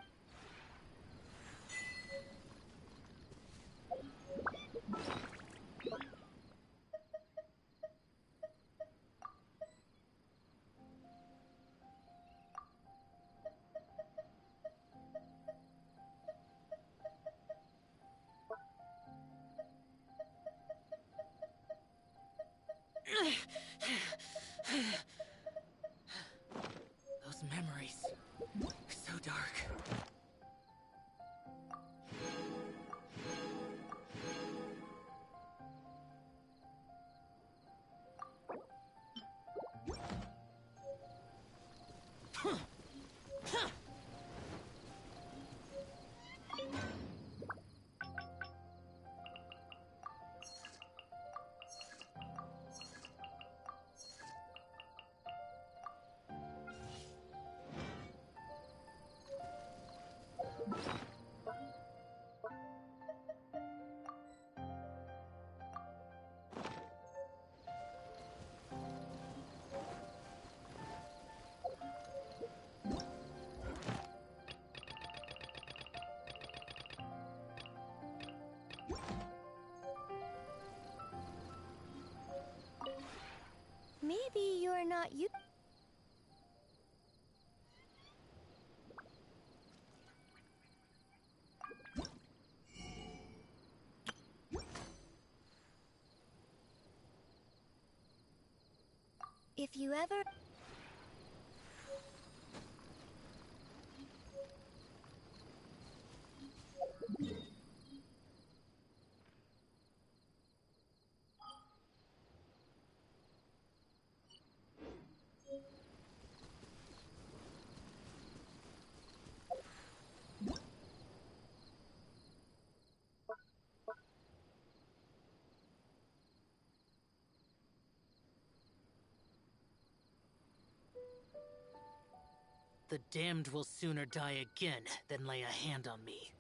Those memories. So dark. Maybe you're not you. If you ever. The damned will sooner die again than lay a hand on me.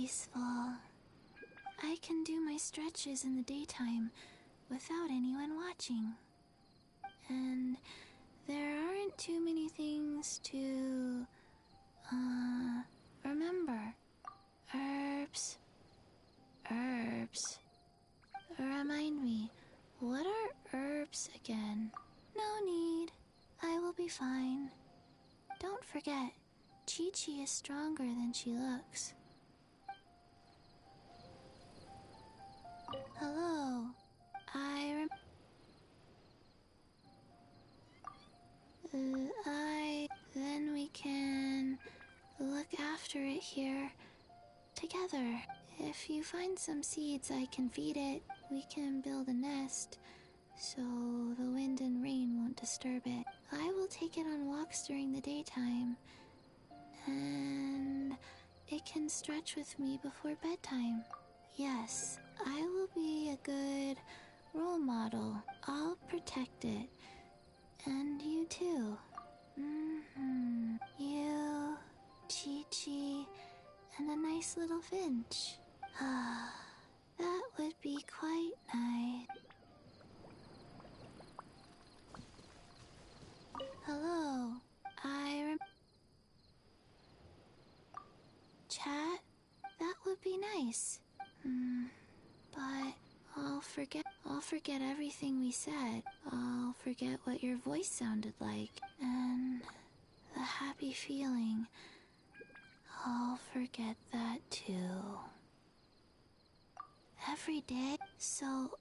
peaceful. I can do my stretches in the daytime without anyone watching. And there aren't too many things to, remember. Herbs. Remind me, what are herbs again? No need. I will be fine. Don't forget, Chi-Chi is stronger than she looks. Hello. Then we can look after it here together. If you find some seeds I can feed it, we can build a nest so the wind and rain won't disturb it. I will take it on walks during the daytime, and it can stretch with me before bedtime. Yes, I will be a good role model. I'll protect it. And you too. You, Chi-Chi, and a nice little Finch. That would be quite nice. Hello. Chat? That would be nice. But I'll forget everything we said. I'll forget what your voice sounded like. And the happy feeling. I'll forget that too. Every day? So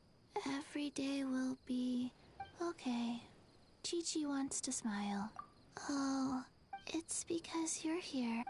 every day will be okay. Chi-Chi wants to smile. Oh, it's because you're here.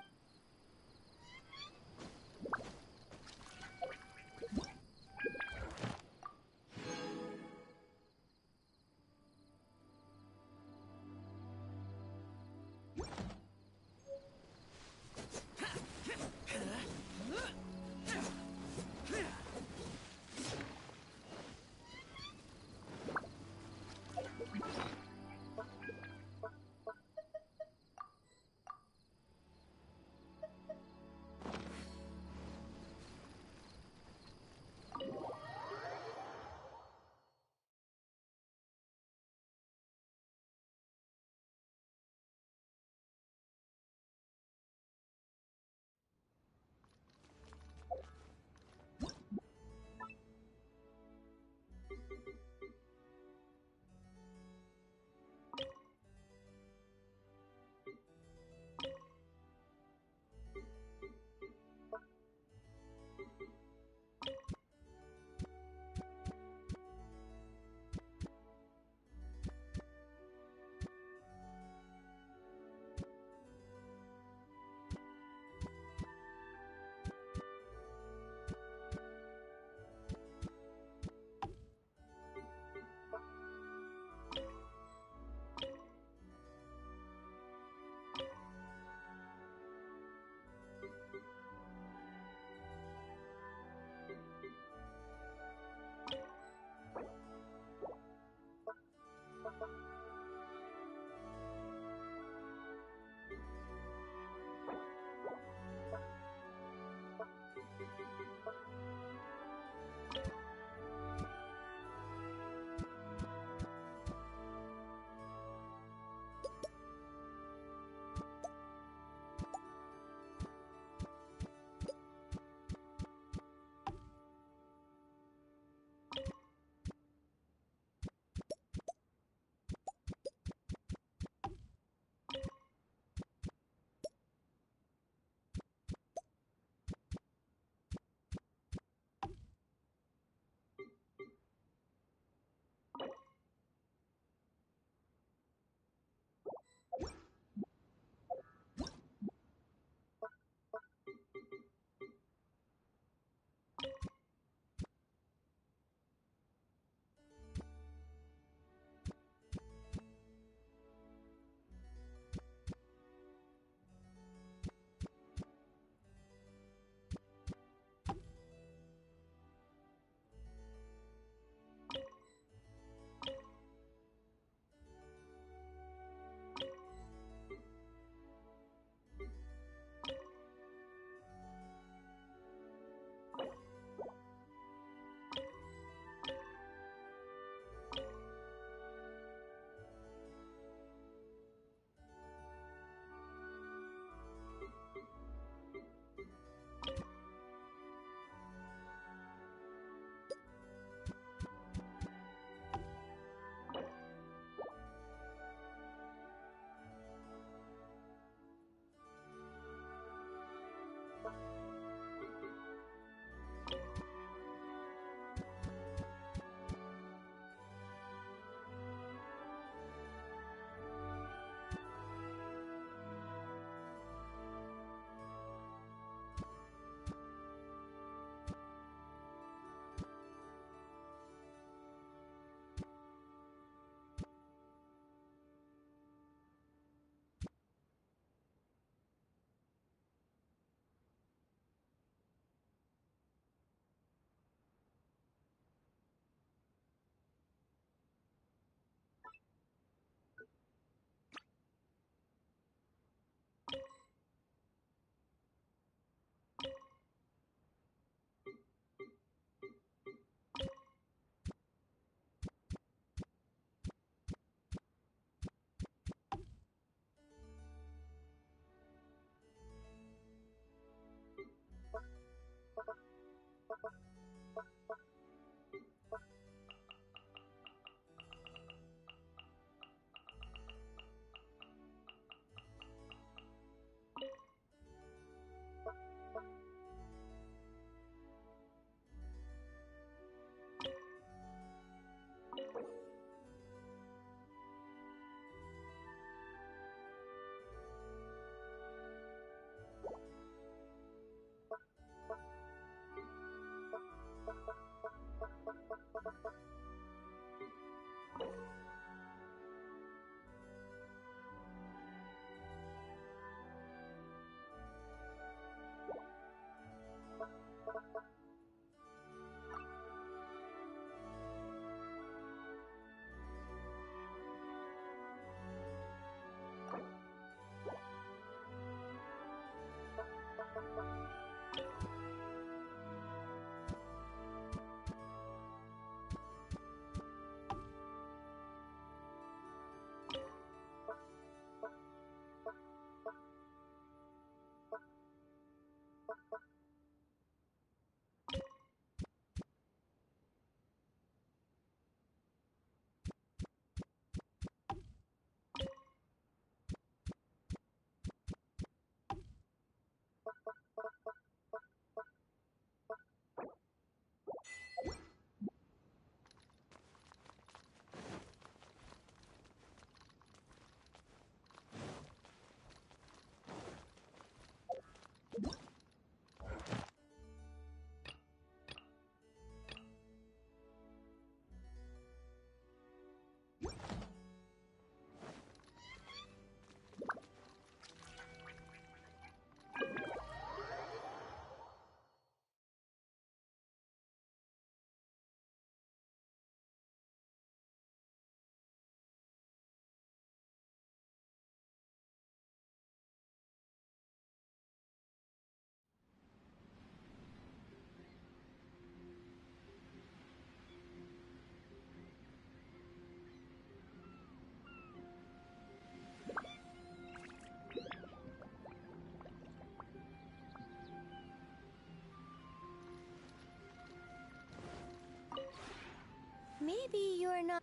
Maybe you're not.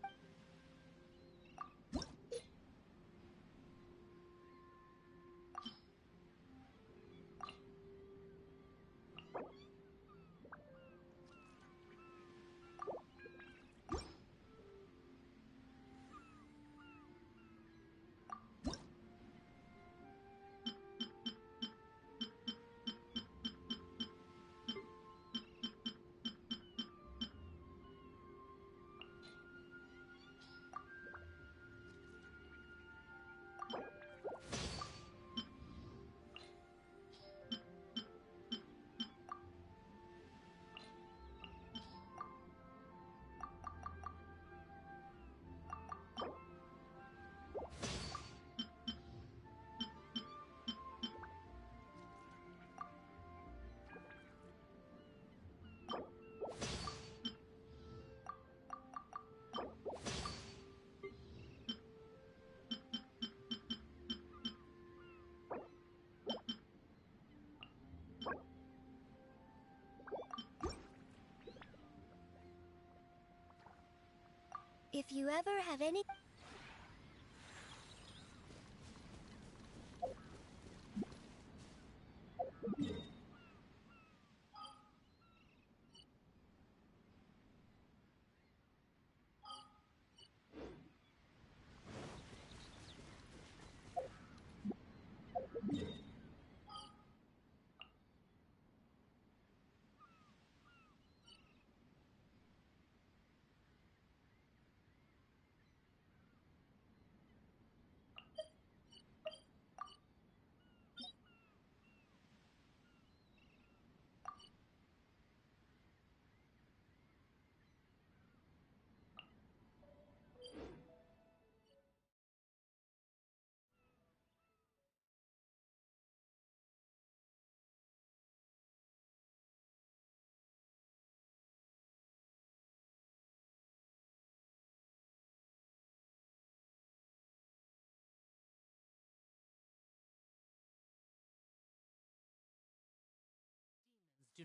If you ever have any...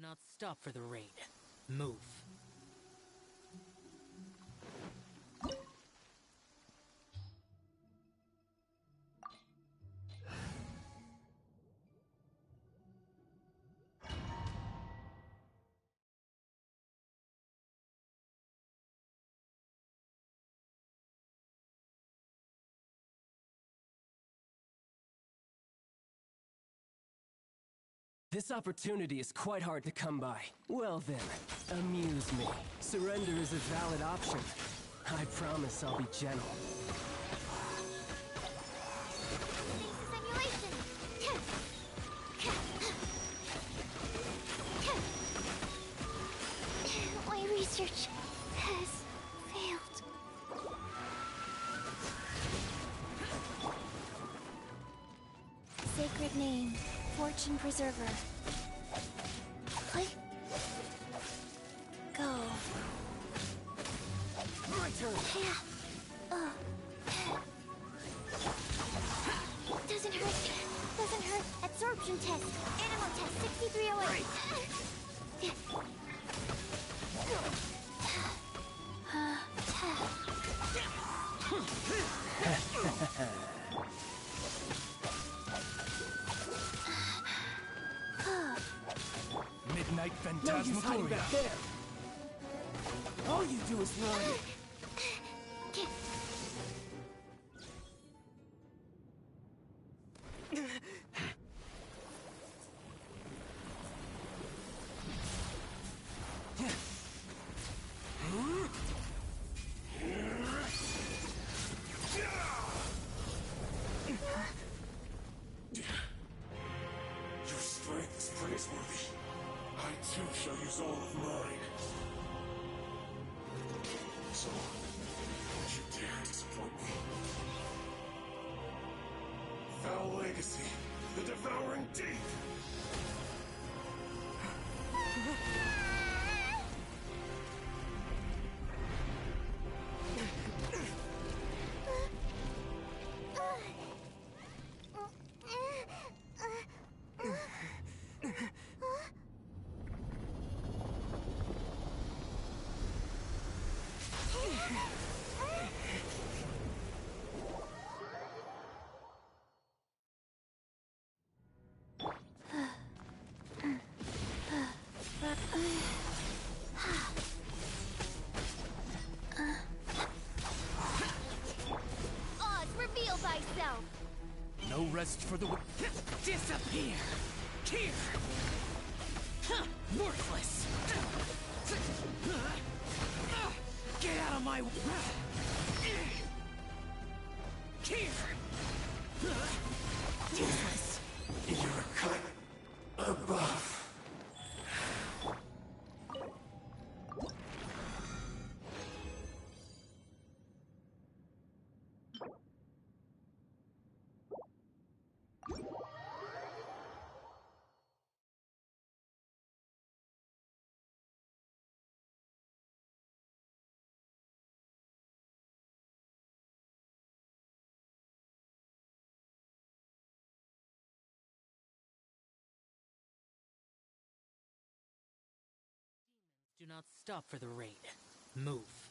Do not stop for the raid. Move. This opportunity is quite hard to come by. Well then, amuse me. Surrender is a valid option. I promise I'll be gentle. Simulation! My research has failed. Sacred name, Fortune Preserver. Go. My turn! Doesn't hurt. Doesn't hurt. Absorption test. Animal test 6308. Midnight Phantasmagoria. Back there. All you do is run. Your strength is praiseworthy. I too shall use all of mine. So, don't you dare disappoint me. Foul legacy, the devouring deep. Oz, reveal thyself! No rest for the Disappear! Here! Huh, worthless! Get out of my... Here! Useless! You're cut above. Do not stop for the raid. Move.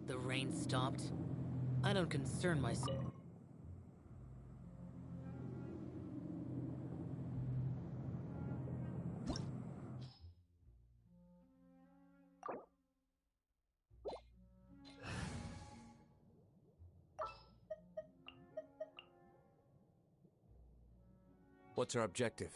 The rain stopped? I don't concern myself. What's our objective?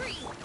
tree!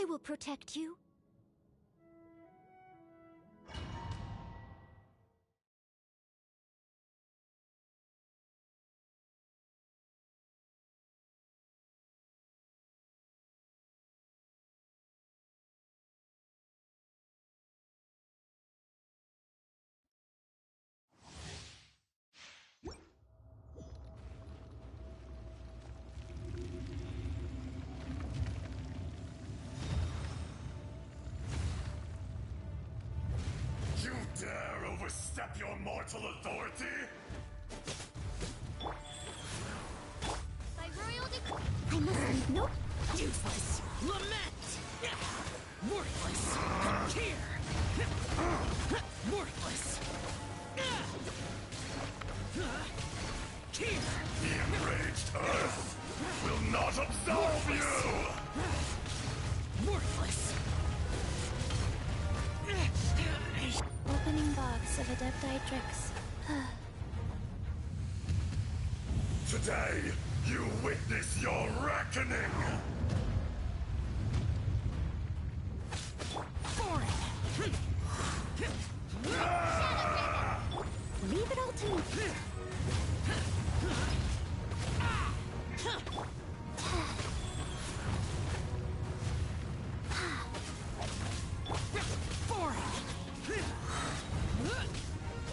I will protect you. You dare overstep your mortal authority? By royal decree, I must leave no... Useless! Lament! Worthless! Here! Worthless! Here! The enraged Earth will not absolve you! Worthless! Opening box of Adepti-Trix. Today, you witness your reckoning! Leave it all to me.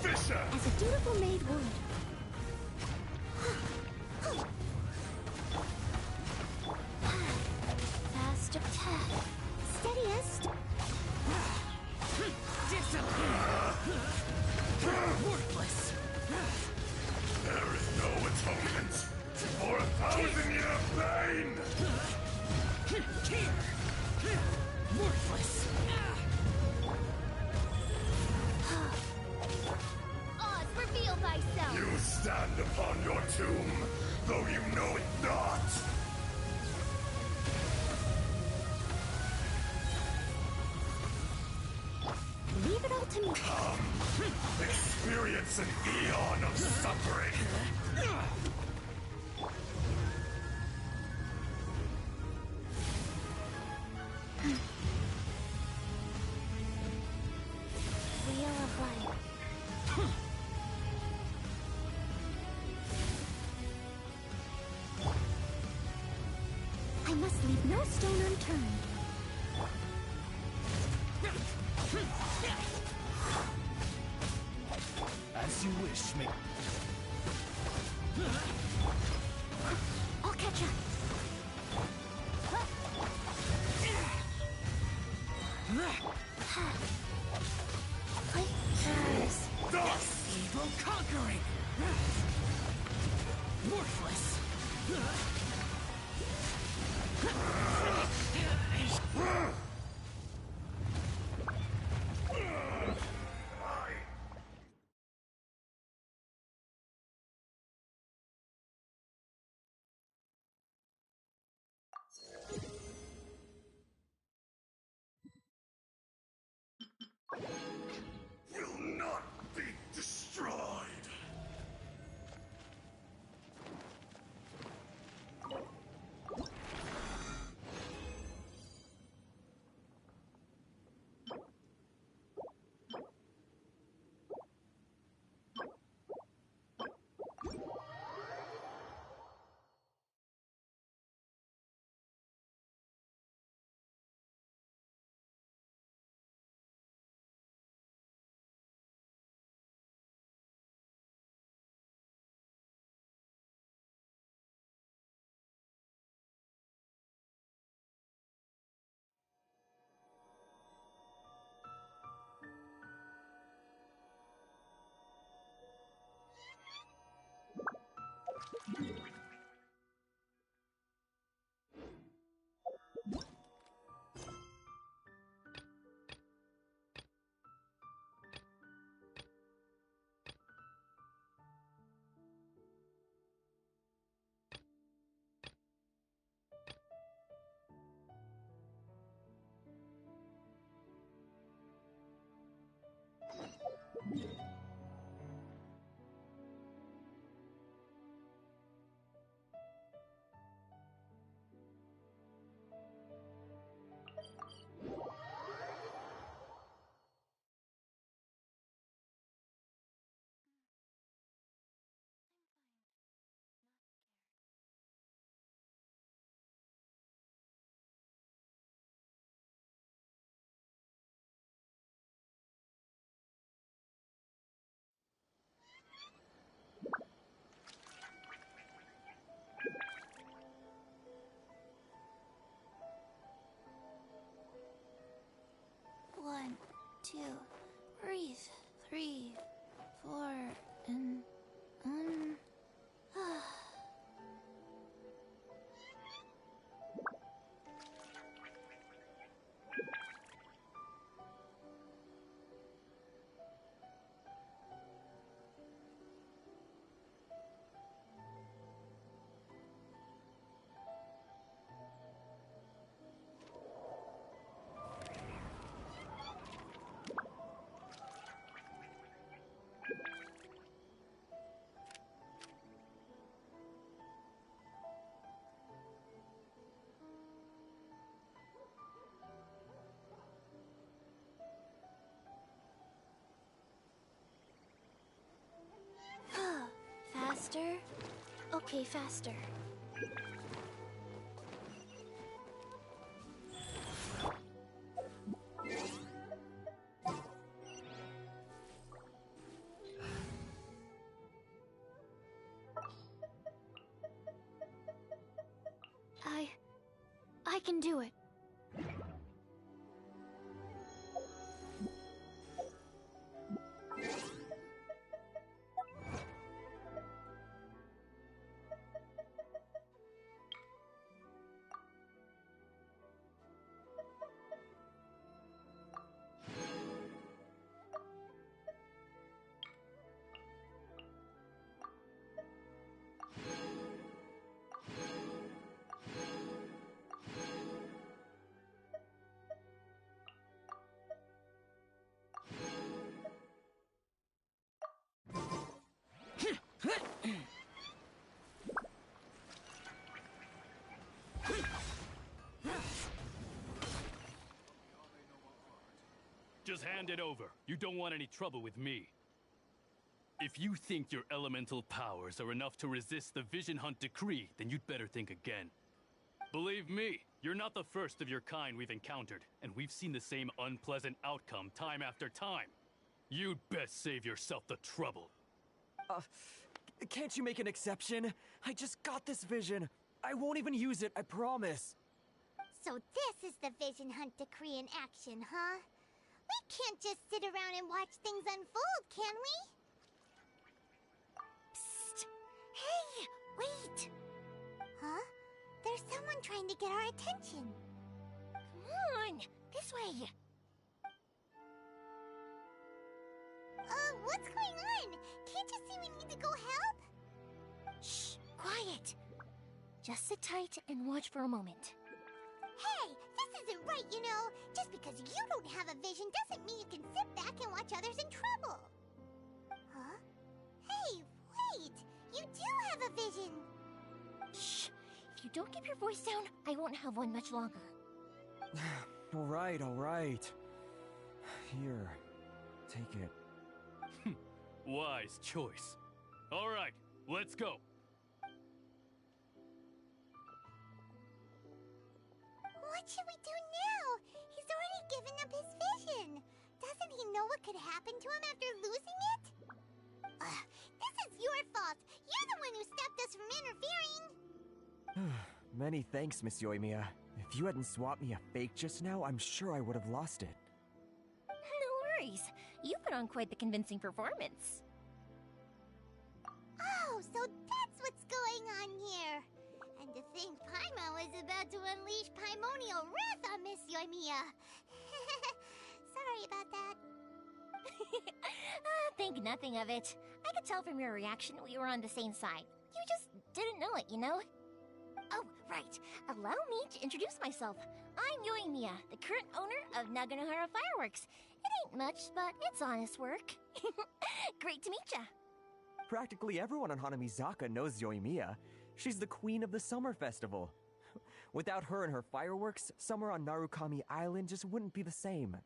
Fisher! As a dutiful maid would. Faster. Steadiest. Worthless! There is no atonement for 1,000-year pain! Here! Worthless! Oz, reveal thyself. You stand upon your tomb, though you know it not! Leave it all to me. Come, experience an eon of suffering! Wheel of Life. I must leave no stone unturned. As you wish, me. I'll catch up. Evil conquering! Worthless! Will not be destroyed! 2. Breathe. 3, 4, and faster? Okay, faster. I can do it. Just hand it over. You don't want any trouble with me. If you think your elemental powers are enough to resist the Vision Hunt decree, then you'd better think again. Believe me, you're not the first of your kind we've encountered, and we've seen the same unpleasant outcome time after time. You'd best save yourself the trouble. Can't you make an exception? I just got this vision. I won't even use it, I promise. So this is the Vision Hunt decree in action, huh? We can't just sit around and watch things unfold, can we? Psst! Hey, wait! Huh? There's someone trying to get our attention. Come on, this way. What's going on? Can't you see we need to go help? Shh, quiet. Just sit tight and watch for a moment. Hey, this isn't right, you know. Just because you don't have a vision doesn't mean you can sit back and watch others in trouble. Huh? Hey, wait! You do have a vision! Shh! If you don't keep your voice down, I won't have one much longer. All right. Here, take it. Wise choice. All right, let's go. What should we do now? He's already given up his vision. Doesn't he know what could happen to him after losing it? This is your fault. You're the one who stopped us from interfering. Many thanks, Miss Yoimiya. If you hadn't swapped me a fake just now, I'm sure I would have lost it. No worries. You put on quite the convincing performance. Oh, so that's what's going on here. And to think Paimon was about to unleash Paimonial wrath on Miss Yoimiya. Sorry about that. Think nothing of it. I could tell from your reaction we were on the same side. You just didn't know it, you know? Oh, right. Allow me to introduce myself. I'm Yoimiya, the current owner of Naganohara Fireworks. It ain't much, but it's honest work. Great to meet ya. Practically everyone on Hanamizaka knows Yoimiya. She's the queen of the summer festival. Without her and her fireworks, summer on Narukami Island just wouldn't be the same.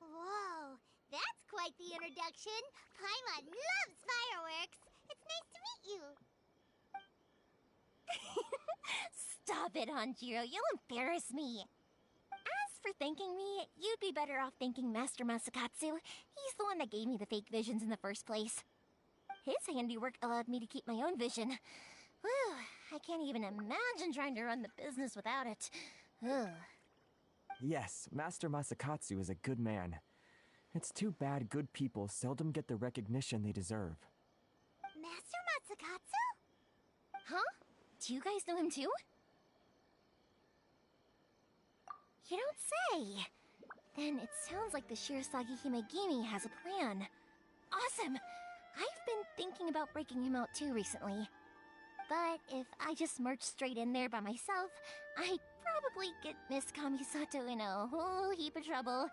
Whoa, that's quite the introduction. Paimon loves fireworks. It's nice to meet you. Stop it, Hanjiro. You'll embarrass me. As for thanking me, you'd be better off thanking Master Masakatsu. He's the one that gave me the fake visions in the first place. His handiwork allowed me to keep my own vision. Whew, I can't even imagine trying to run the business without it. Ugh. Yes, Master Masakatsu is a good man. It's too bad good people seldom get the recognition they deserve. Master Matsukatsu? Huh? Do you guys know him too? You don't say! Then it sounds like the Shirasagi Himegimi has a plan. Awesome! I've been thinking about breaking him out too recently. But if I just marched straight in there by myself, I'd probably get Miss Kamisato in a whole heap of trouble.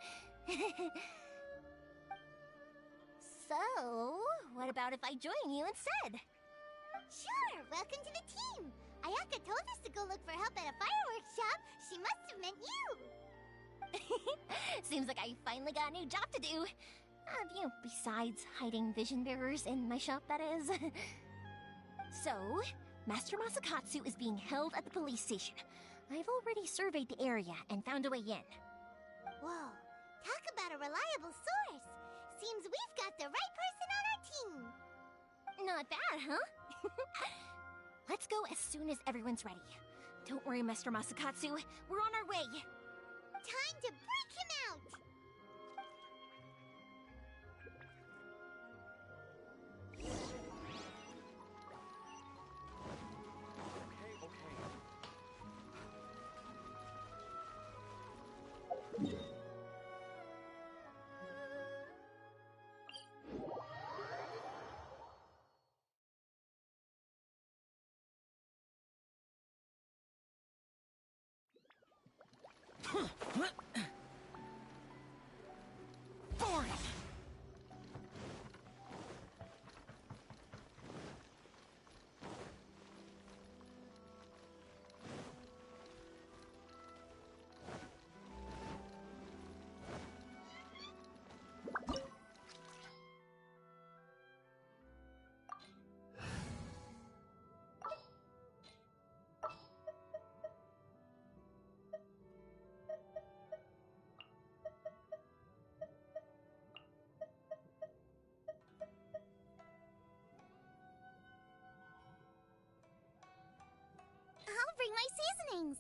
So, what about if I join you instead? Sure, welcome to the team! Ayaka told us to go look for help at a fireworks shop. She must have meant you! Seems like I finally got a new job to do. Besides hiding vision bearers in my shop, that is. So, Master Masakatsu is being held at the police station. I've already surveyed the area and found a way in. Whoa, talk about a reliable source! Seems we've got the right person on our team! Not bad, huh? Let's go as soon as everyone's ready. Don't worry, Master Masakatsu. We're on our way. Time to break him out! I'll bring my seasonings!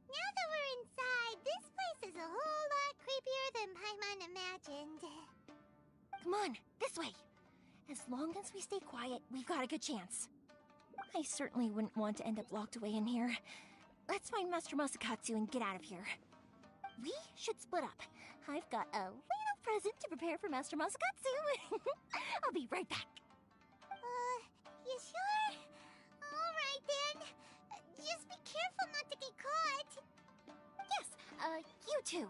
Now that we're inside, this place is a whole lot creepier than Paimon imagined. Come on, this way. As long as we stay quiet, we've got a good chance. I certainly wouldn't want to end up locked away in here. Let's find Master Masakatsu and get out of here. We should split up. I've got a little present to prepare for Master Masakatsu. I'll be right back. You sure? Alright then. Just be careful not to get caught. Yes, you too.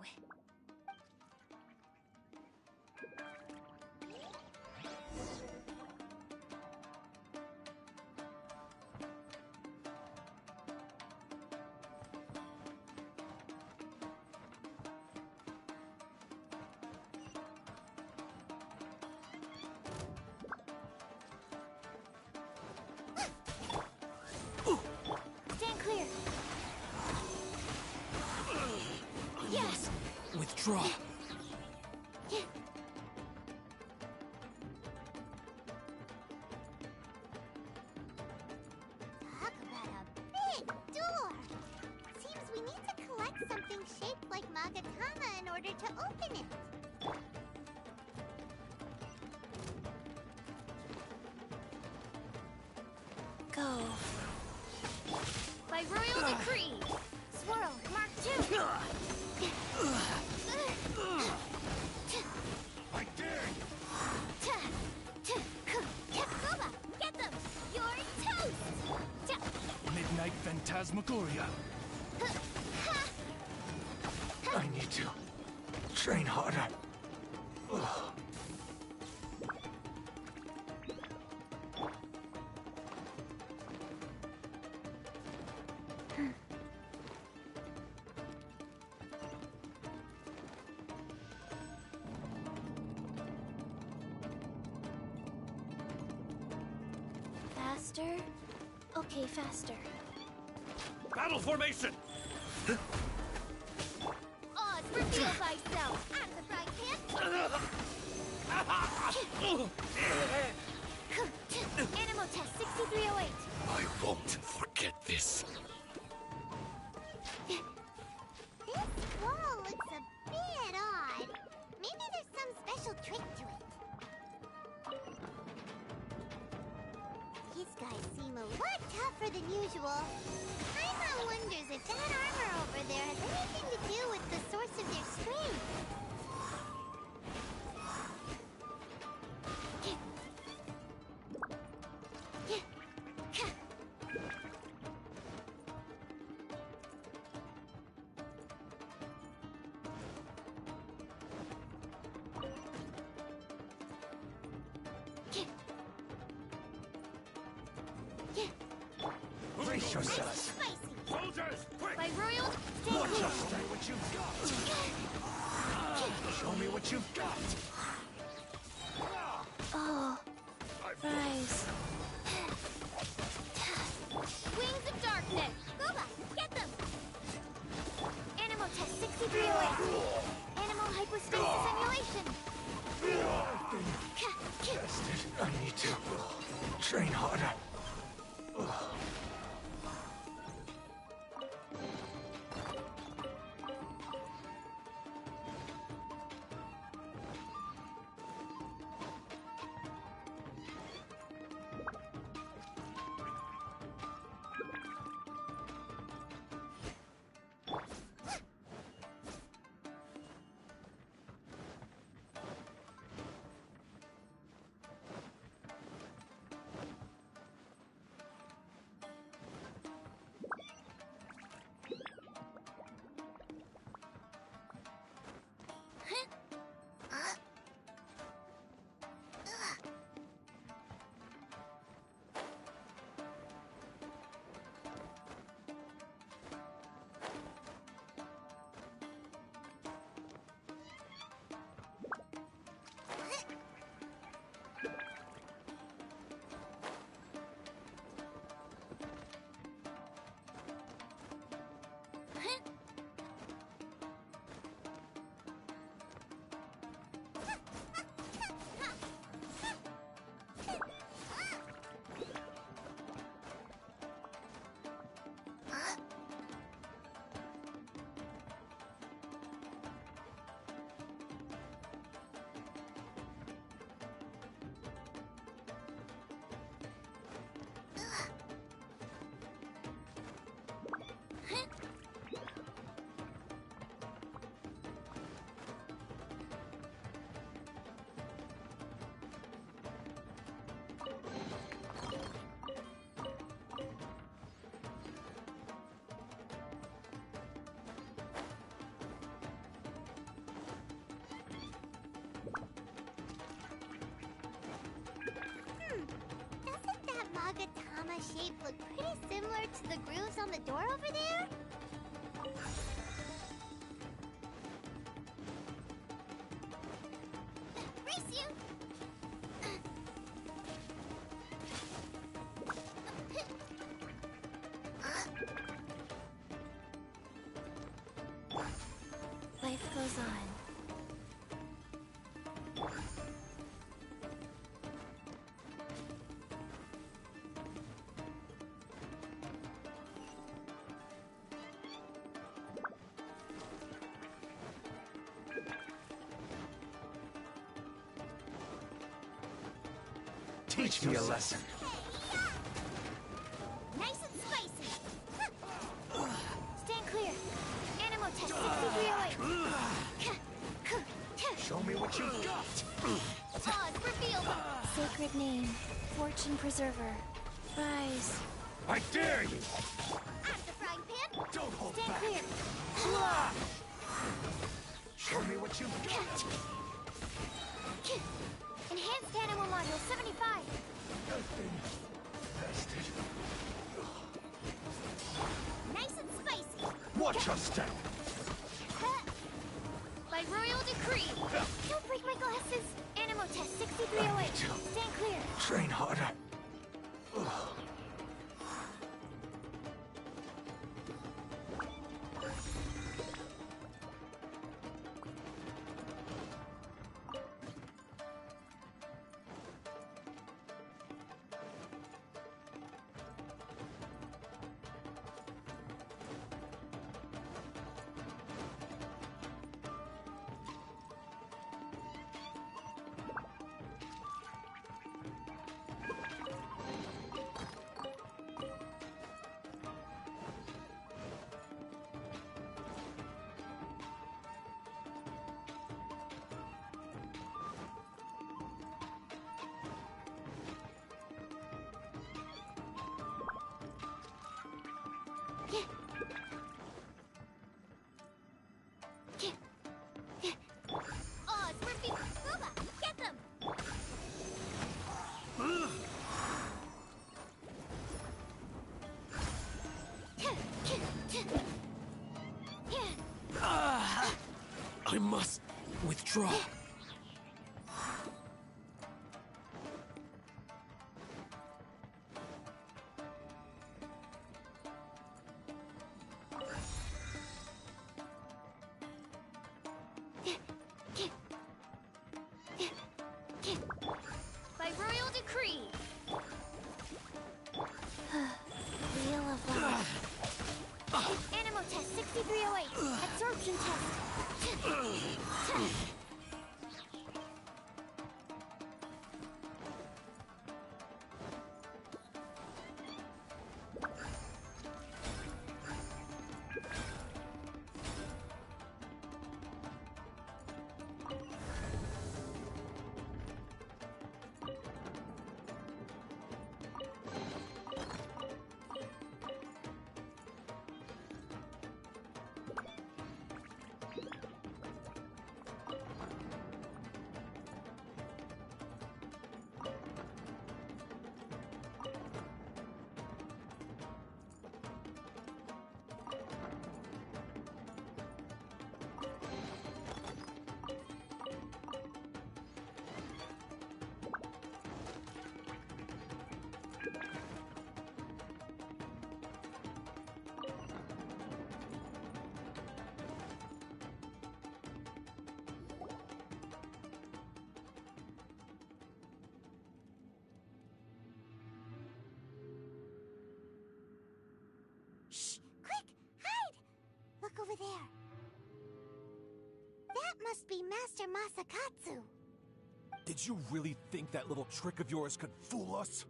Stand clear. Yes. Withdraw. Talk about a big door. Seems we need to collect something shaped like Magatama in order to open it. Go. By royal decree, Swirl, Mark 2. I dare you! Koba, get them! You're toast! Midnight Phantasmagoria. I need to train harder. Faster? Okay, faster. Battle formation! Oz, reveal thyself! Out of the frying pan! Animal test 6308. I won't forget this. This wall looks a bit odd. Maybe there's some special trick to it. These guys seem a lot tougher than usual. Paimon wonders if that armor over there has anything to do with the source of their strength. Brace yourselves. Soldiers, quick! By Royal, Watch us, say what you've got. Show me what you've got. Oh, Rise. Wings of Darkness! Booba, get them! Animal test 6308. Animal hypostasis emulation. Tested. I need to train harder. Doesn't that Magatama shape look pretty similar to the grooves on the door over there? Brace you! Life goes on. Teach me a lesson. Nice and spicy! Stand clear! Animal test 6308. Show me what you've got. Oz, reveal them! Sacred name, Fortune Preserver. Rise. I dare you. Out of the frying pan! Don't hold Stand back. clear! Show me what you've got. Enhanced animal module 75. Tested. Nice and spicy. Watch us down. By royal decree. Don't break my glasses. Animal test 6308. Stand clear. Train harder. Oh, Smurfy! Booba! Get them! I must withdraw. By royal decree! Wheel of Life. Animo test 6308. Absorption test. Shh! Quick! Hide! Look over there. That must be Master Masakatsu. Did you really think that little trick of yours could fool us?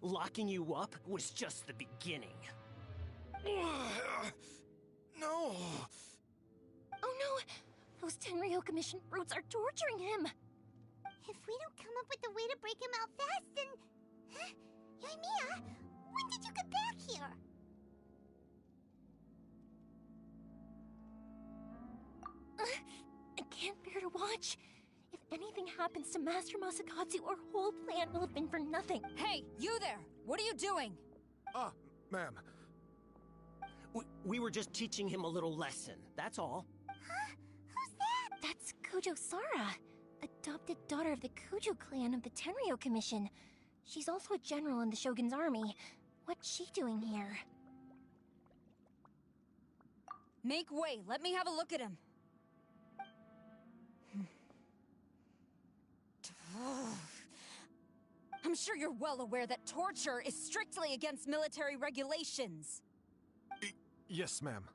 Locking you up was just the beginning. No! Oh no! Those Tenryo Commission brutes are torturing him! If we don't come up with a way to break him out fast, then... Huh? Yoimiya, when did you get back here? I can't bear to watch. If anything happens to Master Masakatsu, our whole plan will have been for nothing. Hey, you there! What are you doing? Ma'am. We were just teaching him a little lesson, that's all. Huh? Who's that? That's Kojo Sara, adopted daughter of the Kojo clan of the Tenryo Commission. She's also a general in the Shogun's army. What's she doing here? Make way, let me have a look at him. I'm sure you're well aware that torture is strictly against military regulations. Yes, ma'am.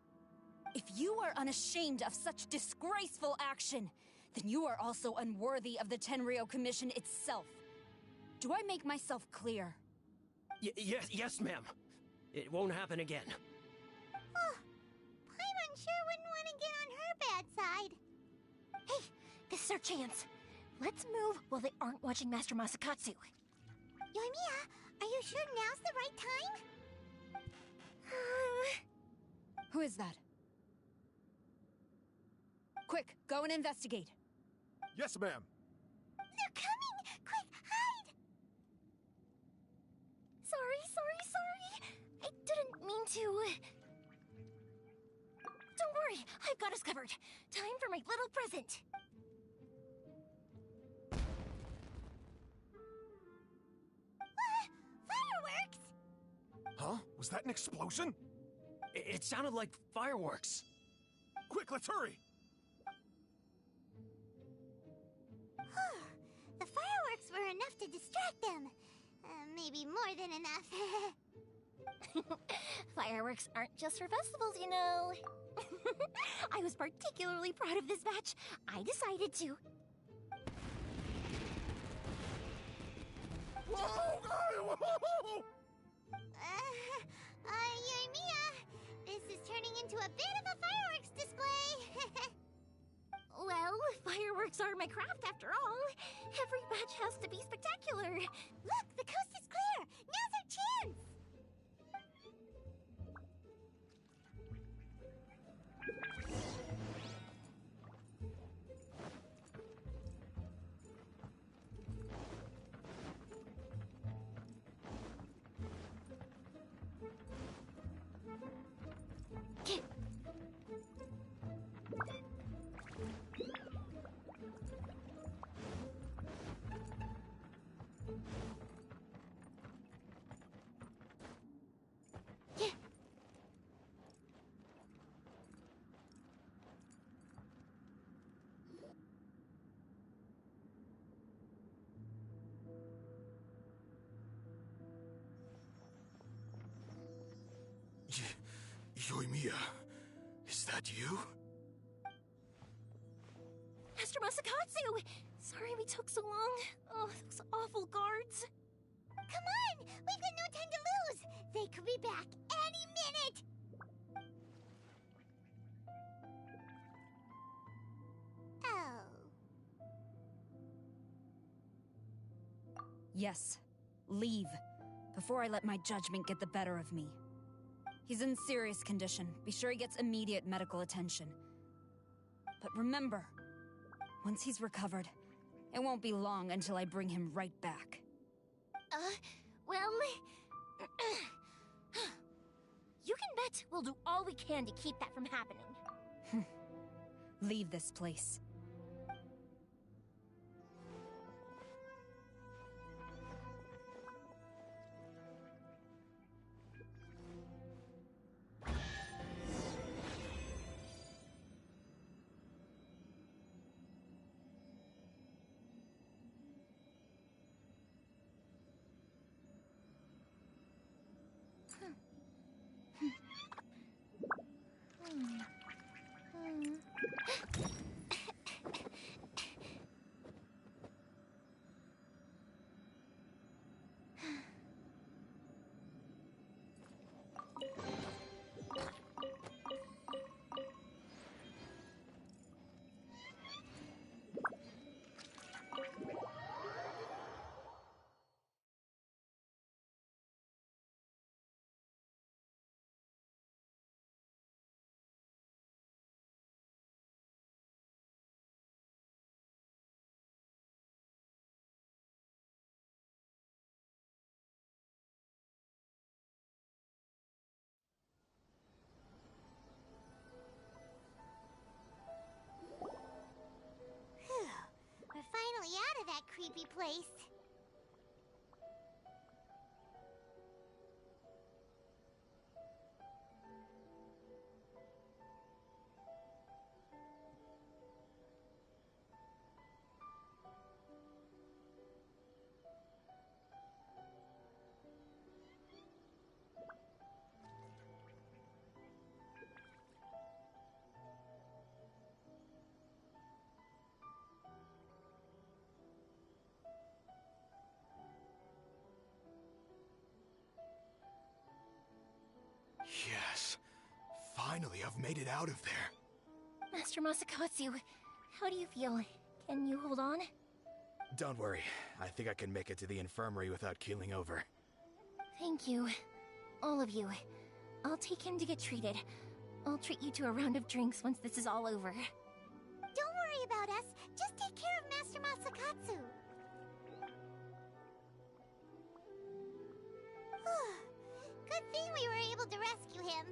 If you are unashamed of such disgraceful action, then you are also unworthy of the Tenryo Commission itself. Do I make myself clear? Yes, ma'am. It won't happen again. Oh, Paimon sure wouldn't want to get on her bad side. Hey, this is our chance. Let's move while they aren't watching Master Masakatsu. Yoimiya, are you sure now's the right time? Who is that? Quick, go and investigate. Yes, ma'am. They're coming! Quick, hide! Sorry. I didn't mean to... Don't worry, I've got us covered. Time for my little present. Fireworks! Huh? Was that an explosion? It sounded like fireworks. Quick, let's hurry! The fireworks were enough to distract them. Maybe more than enough. Fireworks aren't just for festivals, you know. I was particularly proud of this batch. I decided to. Whoa! Yoimiya, this is turning into a bit of a fireworks display. Well, fireworks are my craft after all. Every batch has to be spectacular. Look, the coast is clear. Now's our chance. Yoimiya, is that you? Master Masakatsu! Sorry we took so long. Oh, those awful guards. Come on! We've got no time to lose! They could be back any minute! Oh. Yes. Leave. Before I let my judgment get the better of me. He's in serious condition. Be sure he gets immediate medical attention. But remember, once he's recovered, it won't be long until I bring him right back. Well... you can bet we'll do all we can to keep that from happening. Leave this place. We're finally out of that creepy place. Yes. Finally, I've made it out of there. Master Masakatsu, how do you feel? Can you hold on? Don't worry. I think I can make it to the infirmary without keeling over. Thank you. All of you. I'll take him to get treated. I'll treat you to a round of drinks once this is all over. Don't worry about us. Just take care of Master Masakatsu. Good thing we were able to rescue him.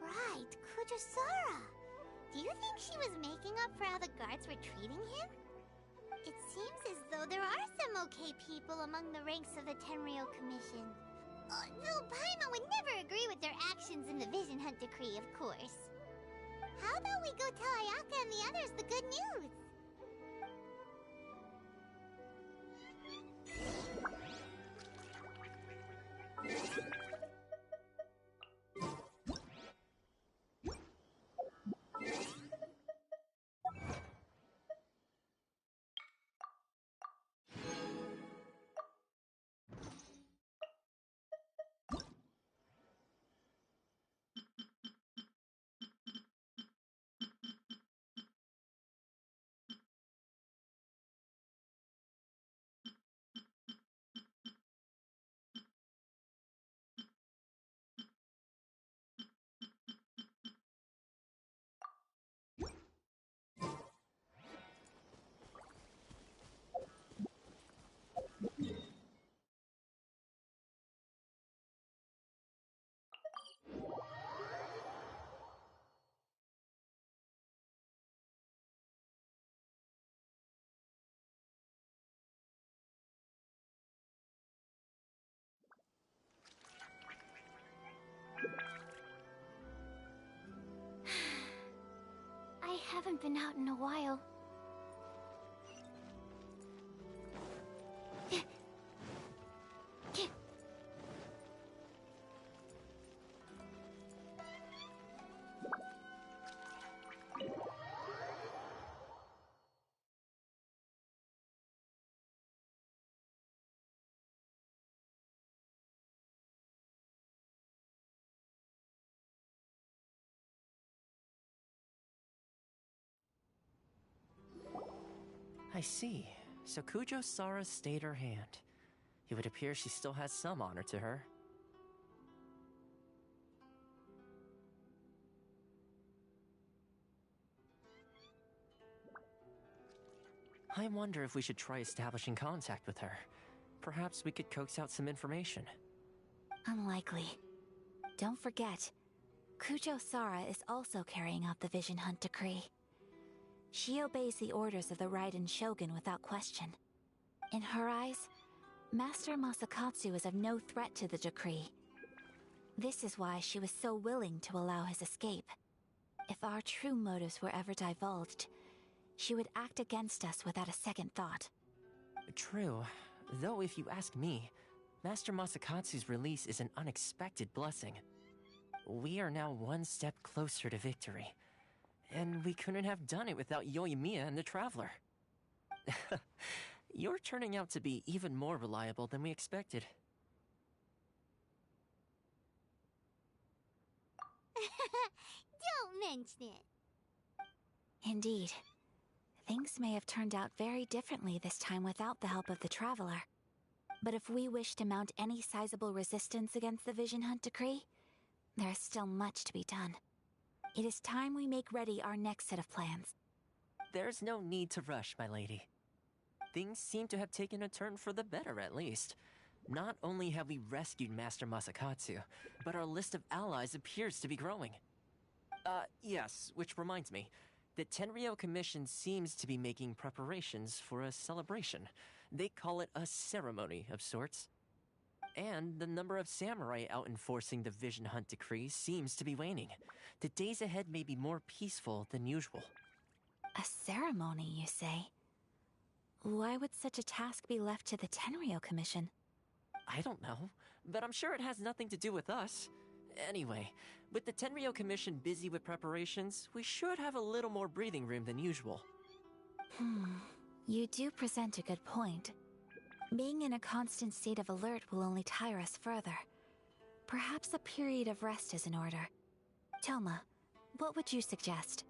Right, Kujusara. Do you think she was making up for how the guards were treating him? It seems as though there are some okay people among the ranks of the Tenryou Commission. Though Paimon would never agree with their actions in the Vision Hunt Decree, of course. How about we go tell Ayaka and the others the good news? I haven't been out in a while. I see. So Kujo Sara stayed her hand. It would appear she still has some honor to her. I wonder if we should try establishing contact with her. Perhaps we could coax out some information. Unlikely. Don't forget, Kujo Sara is also carrying out the Vision Hunt decree. She obeys the orders of the Raiden Shogun without question. In her eyes, Master Masakatsu is of no threat to the decree. This is why she was so willing to allow his escape. If our true motives were ever divulged, she would act against us without a second thought. True. Though if you ask me, Master Masakatsu's release is an unexpected blessing. We are now one step closer to victory. And we couldn't have done it without Yoimiya and the Traveler. You're turning out to be even more reliable than we expected. Don't mention it. Indeed. Things may have turned out very differently this time without the help of the Traveler. But if we wish to mount any sizable resistance against the Vision Hunt decree, there is still much to be done. It is time we make ready our next set of plans. There's no need to rush, my lady. Things seem to have taken a turn for the better, at least. Not only have we rescued Master Masakatsu, but our list of allies appears to be growing. Yes, which reminds me. The Tenryou Commission seems to be making preparations for a celebration. They call it a ceremony of sorts. And the number of samurai out enforcing the Vision Hunt decree seems to be waning. The days ahead may be more peaceful than usual. A ceremony, you say? Why would such a task be left to the Tenryou Commission? I don't know, but I'm sure it has nothing to do with us. Anyway, with the Tenryou Commission busy with preparations, we should have a little more breathing room than usual. You do present a good point. Being in a constant state of alert will only tire us further. Perhaps a period of rest is in order. Toma, what would you suggest?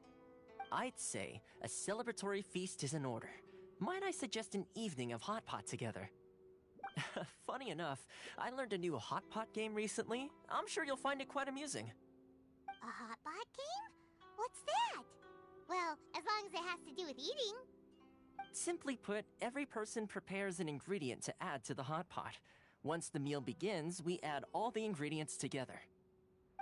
I'd say a celebratory feast is in order. Might I suggest an evening of hot pot together? Funny enough, I learned a new hot pot game recently. I'm sure you'll find it quite amusing. A hot pot game? What's that? Well, as long as it has to do with eating. Simply put, every person prepares an ingredient to add to the hot pot. Once the meal begins, we add all the ingredients together.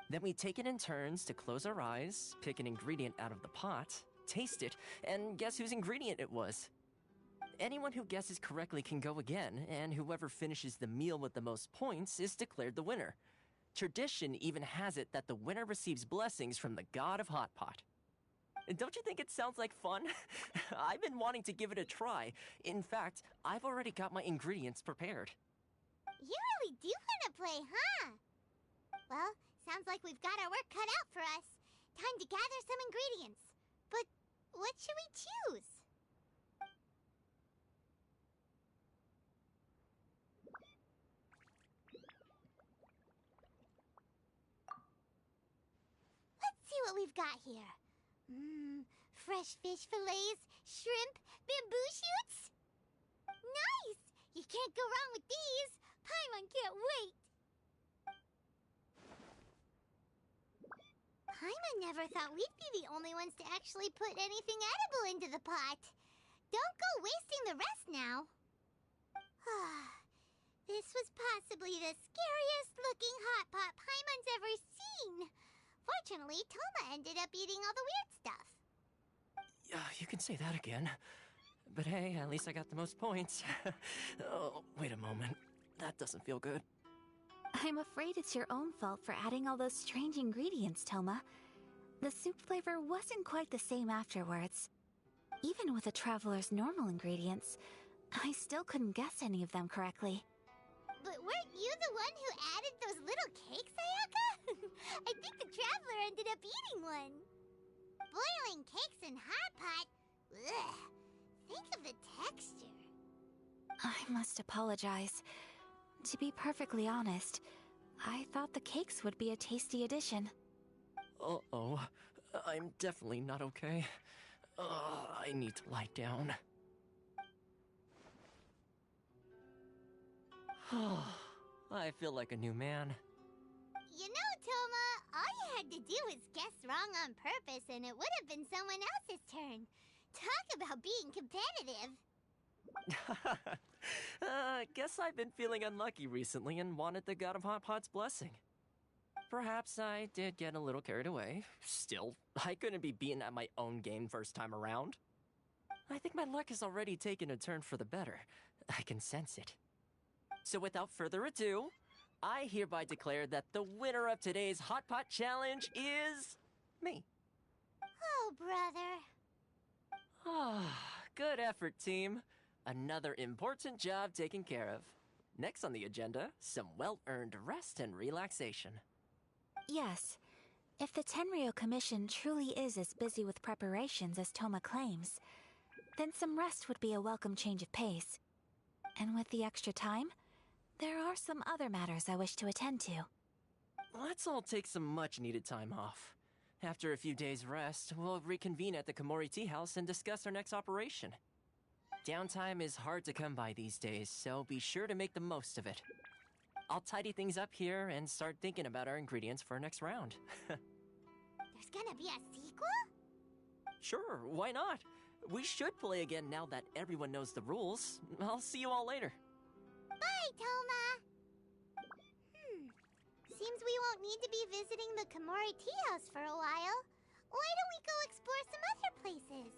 Then we take it in turns to close our eyes, pick an ingredient out of the pot, taste it, and guess whose ingredient it was. Anyone who guesses correctly can go again, and whoever finishes the meal with the most points is declared the winner. Tradition even has it that the winner receives blessings from the god of hot pot. Don't you think it sounds like fun? I've been wanting to give it a try. In fact, I've already got my ingredients prepared. You really do want to play, huh? Well, sounds like we've got our work cut out for us. Time to gather some ingredients. But what should we choose? Let's see what we've got here. Fresh fish fillets, shrimp, bamboo shoots. Nice! You can't go wrong with these. Paimon can't wait. Paimon never thought we'd be the only ones to actually put anything edible into the pot. Don't go wasting the rest now. This was possibly the scariest looking hot pot Paimon's ever seen. Fortunately, Toma ended up eating all the weird stuff. You can say that again. But hey, at least I got the most points. Oh, wait a moment. That doesn't feel good. I'm afraid it's your own fault for adding all those strange ingredients, Toma. The soup flavor wasn't quite the same afterwards. Even with the Traveler's normal ingredients, I still couldn't guess any of them correctly. But weren't you the one who added those little cakes, Ayaka? I think the Traveler ended up eating one. Boiling cakes in hot pot? Ugh. Think of the texture. I must apologize. To be perfectly honest, I thought the cakes would be a tasty addition. Uh-oh. I'm definitely not okay. I need to lie down. I feel like a new man. You know, Toma, all you had to do was guess wrong on purpose and it would have been someone else's turn. Talk about being competitive. Guess I've been feeling unlucky recently and wanted the God of Hot Pot's blessing. Perhaps I did get a little carried away. Still, I couldn't be beaten at my own game first time around. I think my luck has already taken a turn for the better. I can sense it. So without further ado, I hereby declare that the winner of today's Hot Pot Challenge is... me. Oh, brother. Good effort, team. Another important job taken care of. Next on the agenda, some well-earned rest and relaxation. Yes. If the Tenryo Commission truly is as busy with preparations as Toma claims, then some rest would be a welcome change of pace. And with the extra time, there are some other matters I wish to attend to. Let's all take some much-needed time off. After a few days' rest, we'll reconvene at the Komori Tea House and discuss our next operation. Downtime is hard to come by these days, so be sure to make the most of it. I'll tidy things up here and start thinking about our ingredients for our next round. There's gonna be a sequel? Sure, why not? We should play again now that everyone knows the rules. I'll see you all later. Bye, Toma! Seems we won't need to be visiting the Komori Tea House for a while. Why don't we go explore some other places?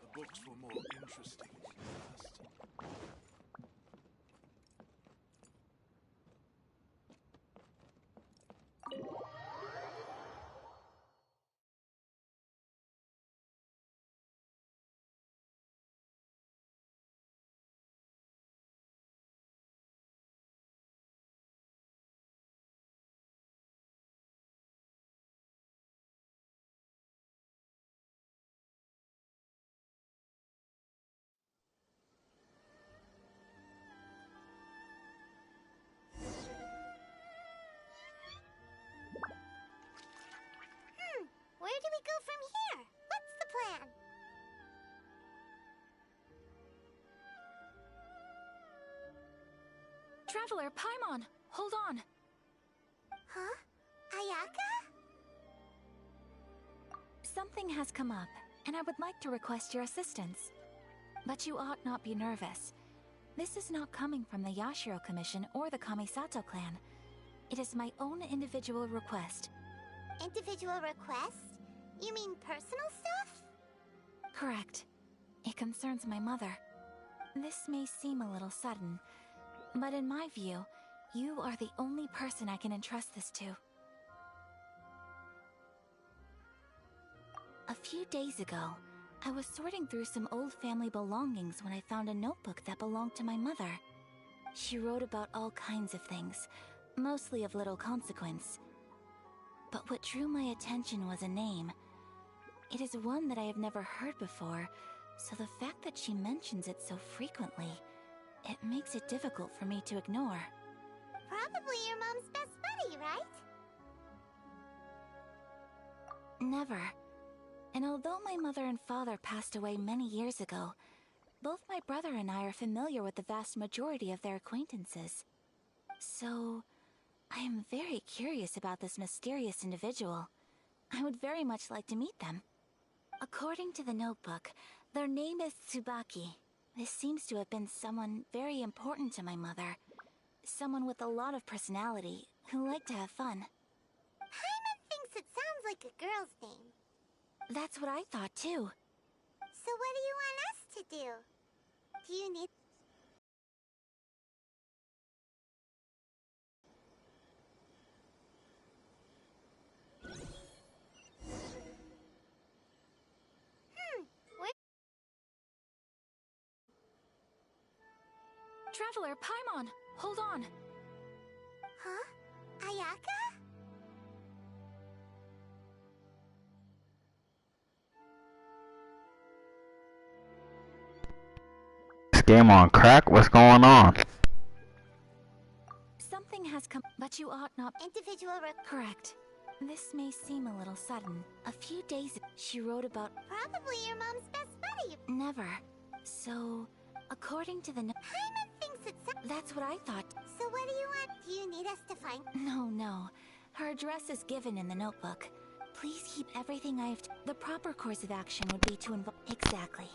The books were more interesting last. Where do we go from here? What's the plan? Traveler, Paimon, hold on. Huh? Ayaka? Something has come up, and I would like to request your assistance. But you ought not be nervous. This is not coming from the Yashiro Commission or the Kamisato clan. It is my own individual request. Individual request? You mean personal stuff? Correct. It concerns my mother. This may seem a little sudden, but in my view, you are the only person I can entrust this to. A few days ago, I was sorting through some old family belongings when I found a notebook that belonged to my mother. She wrote about all kinds of things, mostly of little consequence. But what drew my attention was a name. It is one that I have never heard before, so the fact that she mentions it so frequently, it makes it difficult for me to ignore. Probably your mom's best buddy, right? Never. And although my mother and father passed away many years ago, both my brother and I are familiar with the vast majority of their acquaintances. So, I am very curious about this mysterious individual. I would very much like to meet them. According to the notebook, their name is Tsubaki. This seems to have been someone very important to my mother. Someone with a lot of personality, who liked to have fun. Paimon thinks it sounds like a girl's name. That's what I thought too. So what do you want us to do? Do you need... Traveler, Paimon! Hold on! Huh? Ayaka? This game on crack? What's going on? Something has come, but you ought not. Individual Correct. This may seem a little sudden. A few days ago, she wrote about... Probably your mom's best buddy. Never. So, according to the... Paimon thinks it's... That's what I thought. So what do you want? Do you need us to find... No. Her address is given in the notebook. Please keep everything I have... The proper course of action would be to involve... Exactly.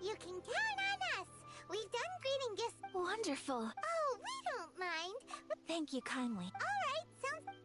You can count on us. We've done greeting gifts. Wonderful. Oh, we don't mind. Thank you kindly. All right, sounds...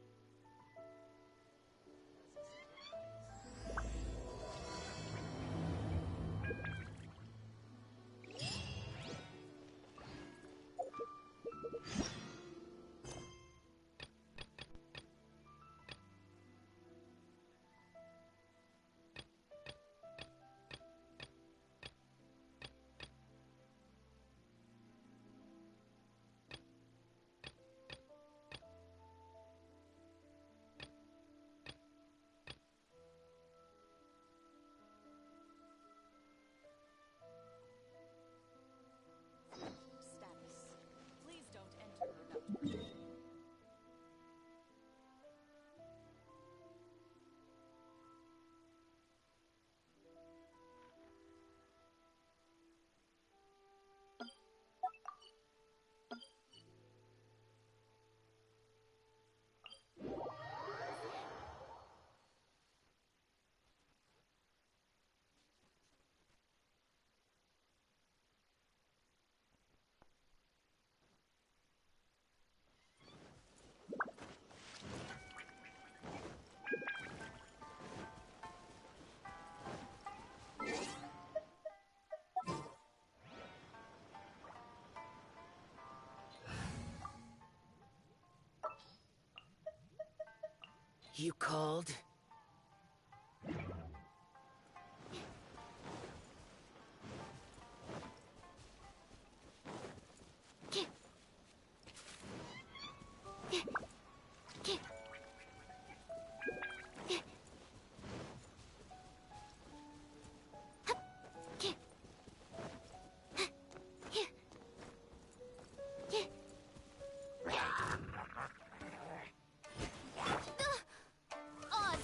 You called? Oz,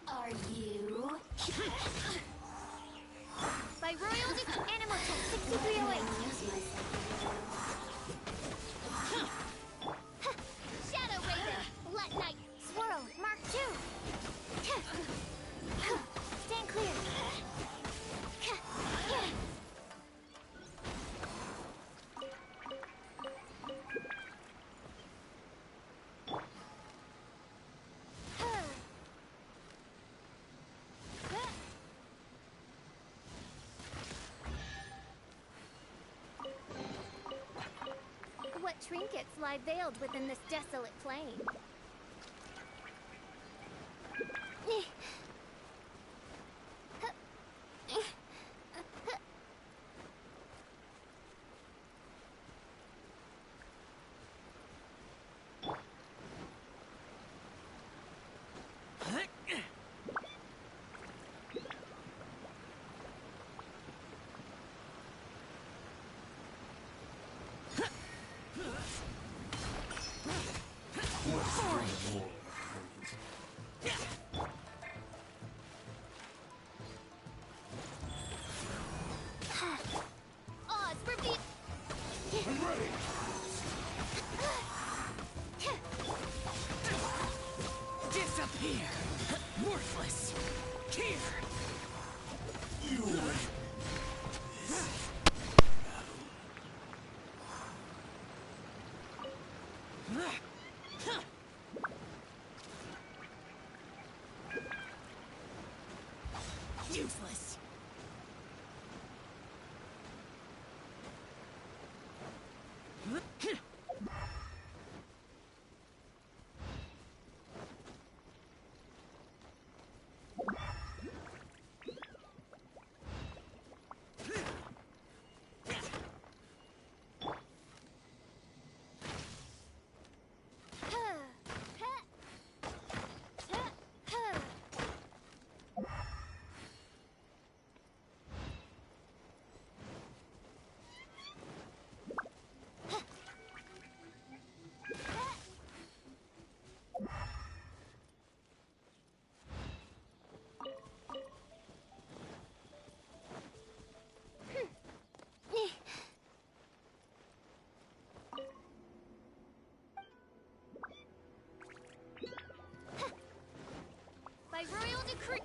Are you? By Royal Animal Tech 6308. Shadow Raven, Let Night, Swirl, Mark 2. Stand clear. What trinkets lie veiled within this desolate plain? Oz, reveal. I'm ready. Disappear! Worthless! Here! You. Useless! By royal decree.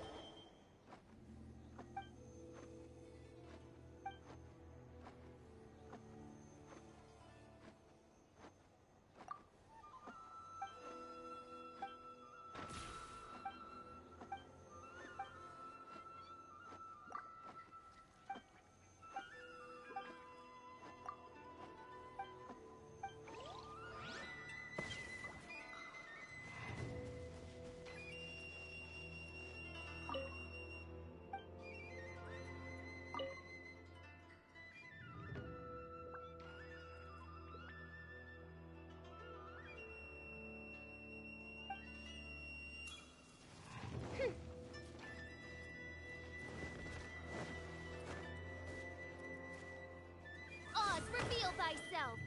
Oz, reveal thyself.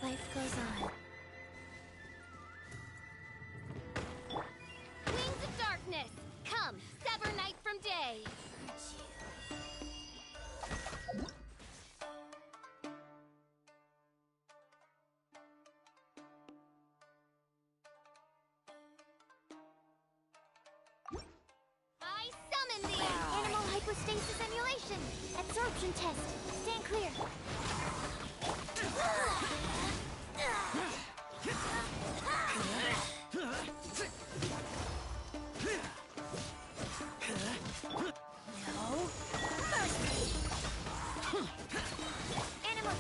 Life goes on. Wings of darkness, come, sever night from day. I summon thee! Animal hypostasis emulation! Absorption test! Stand clear! Animal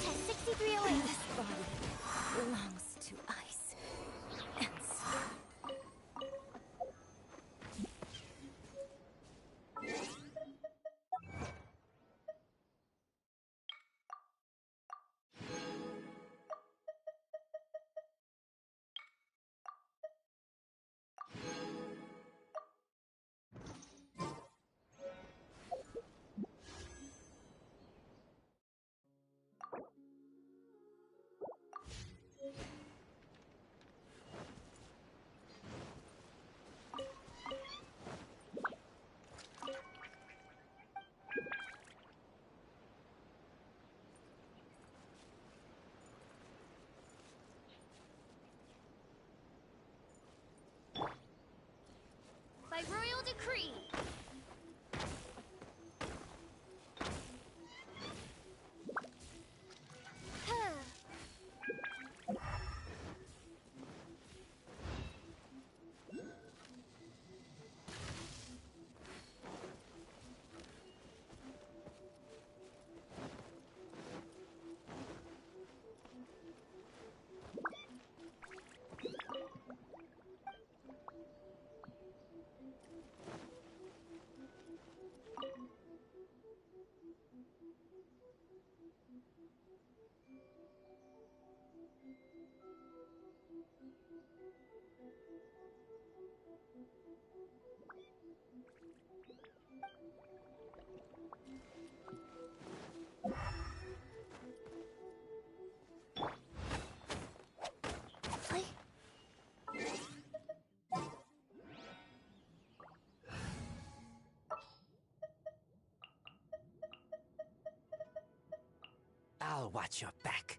test 6308. This body belongs to ice and snow. By royal decree. I'll watch your back.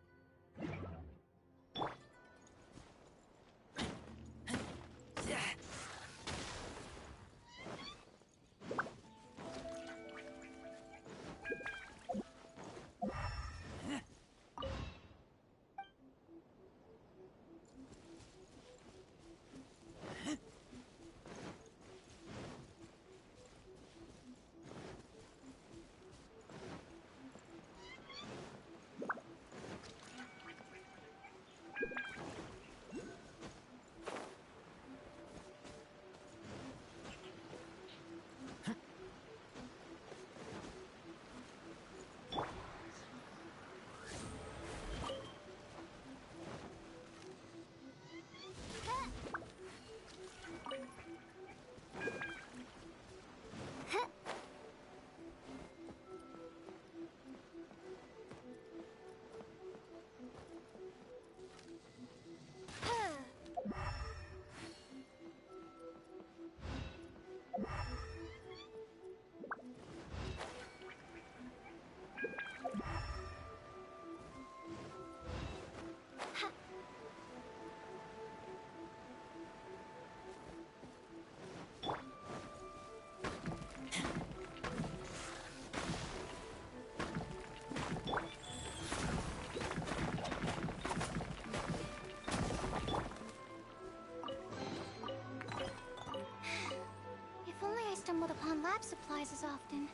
Stumbled upon lab supplies as often.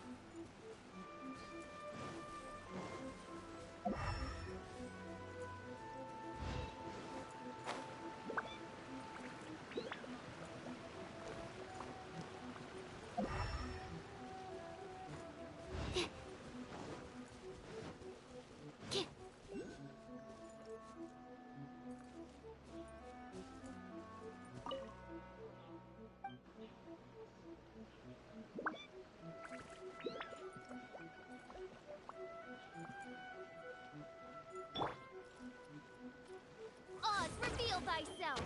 Oz, reveal thyself!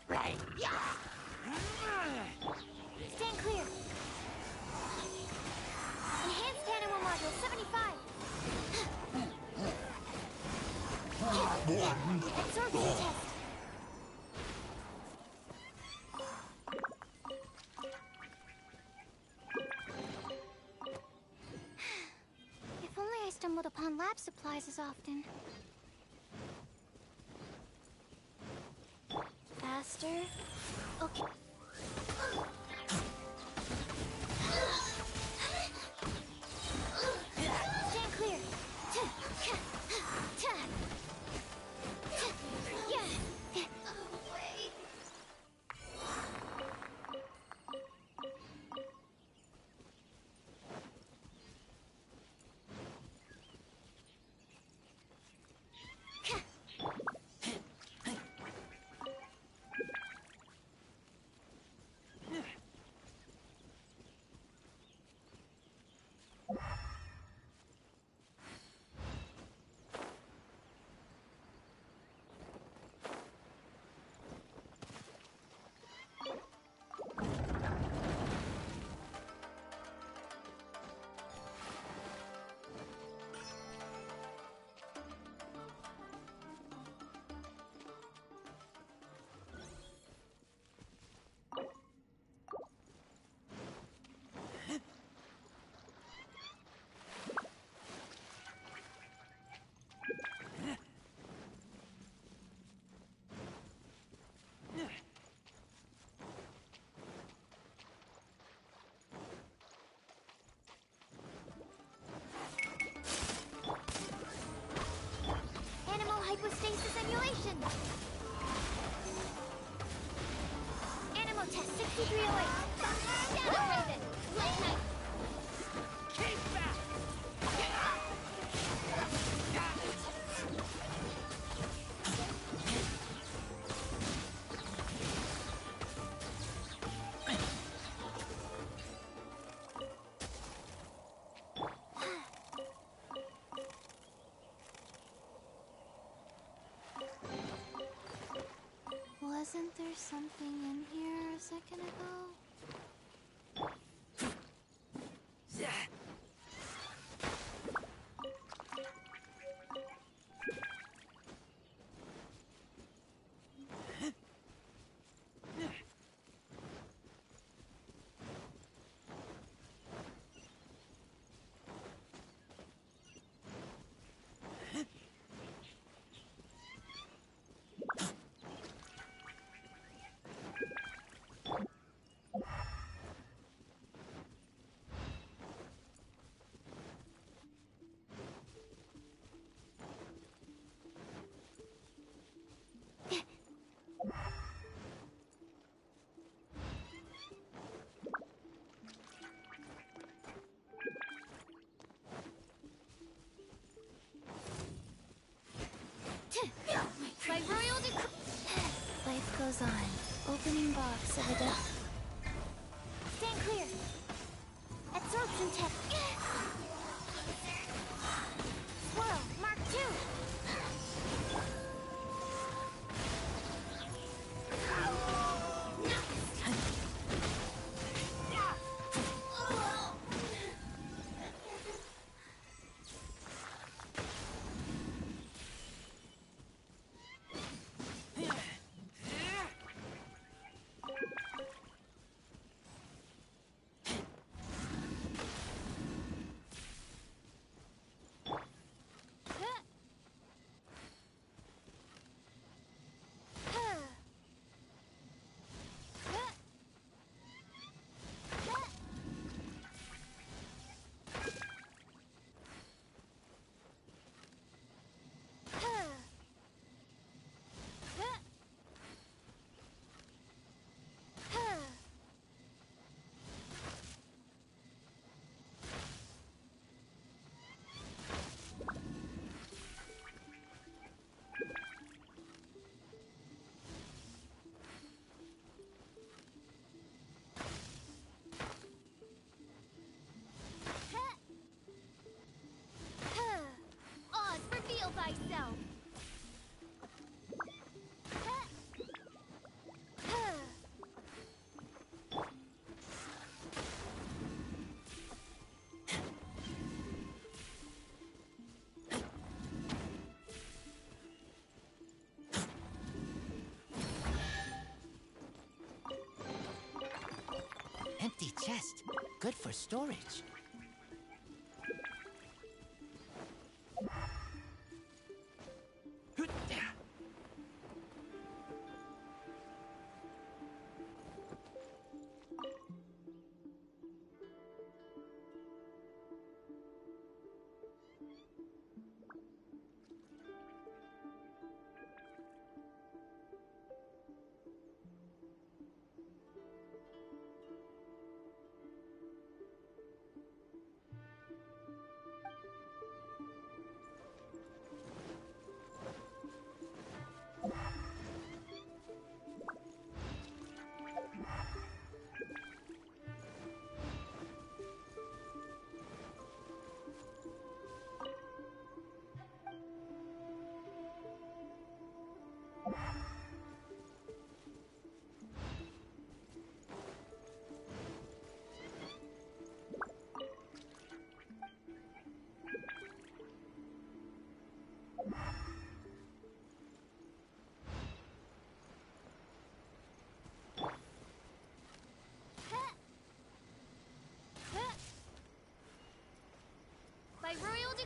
Right. Stand clear. Enhanced animal module 75. Absorption test. on lab supplies as often. Faster? Okay. Stand clear. Hypostasis emulation! Animal test 6308! Data Raven! Late night! Keep back! Wasn't there something in here a second ago? By royal decree. Life goes on. Opening box of a death. Stand clear. Absorption test. Swirl, Mark 2. Oz, reveal thyself! Empty chest. Good for storage.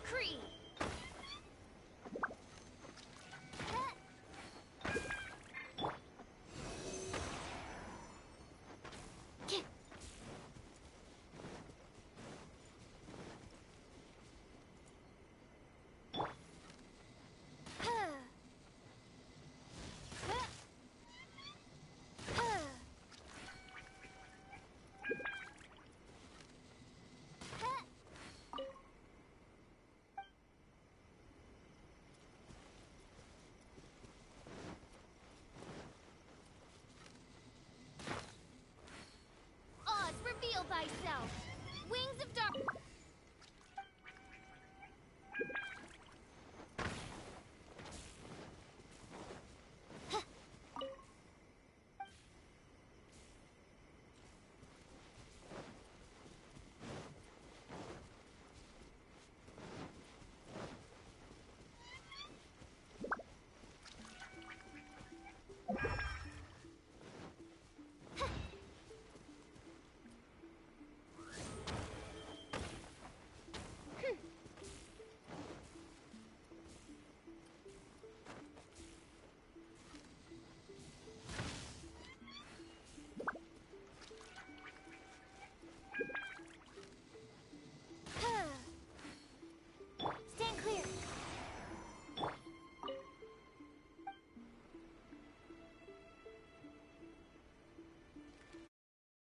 decree! Oz, reveal thyself! Wings of dark...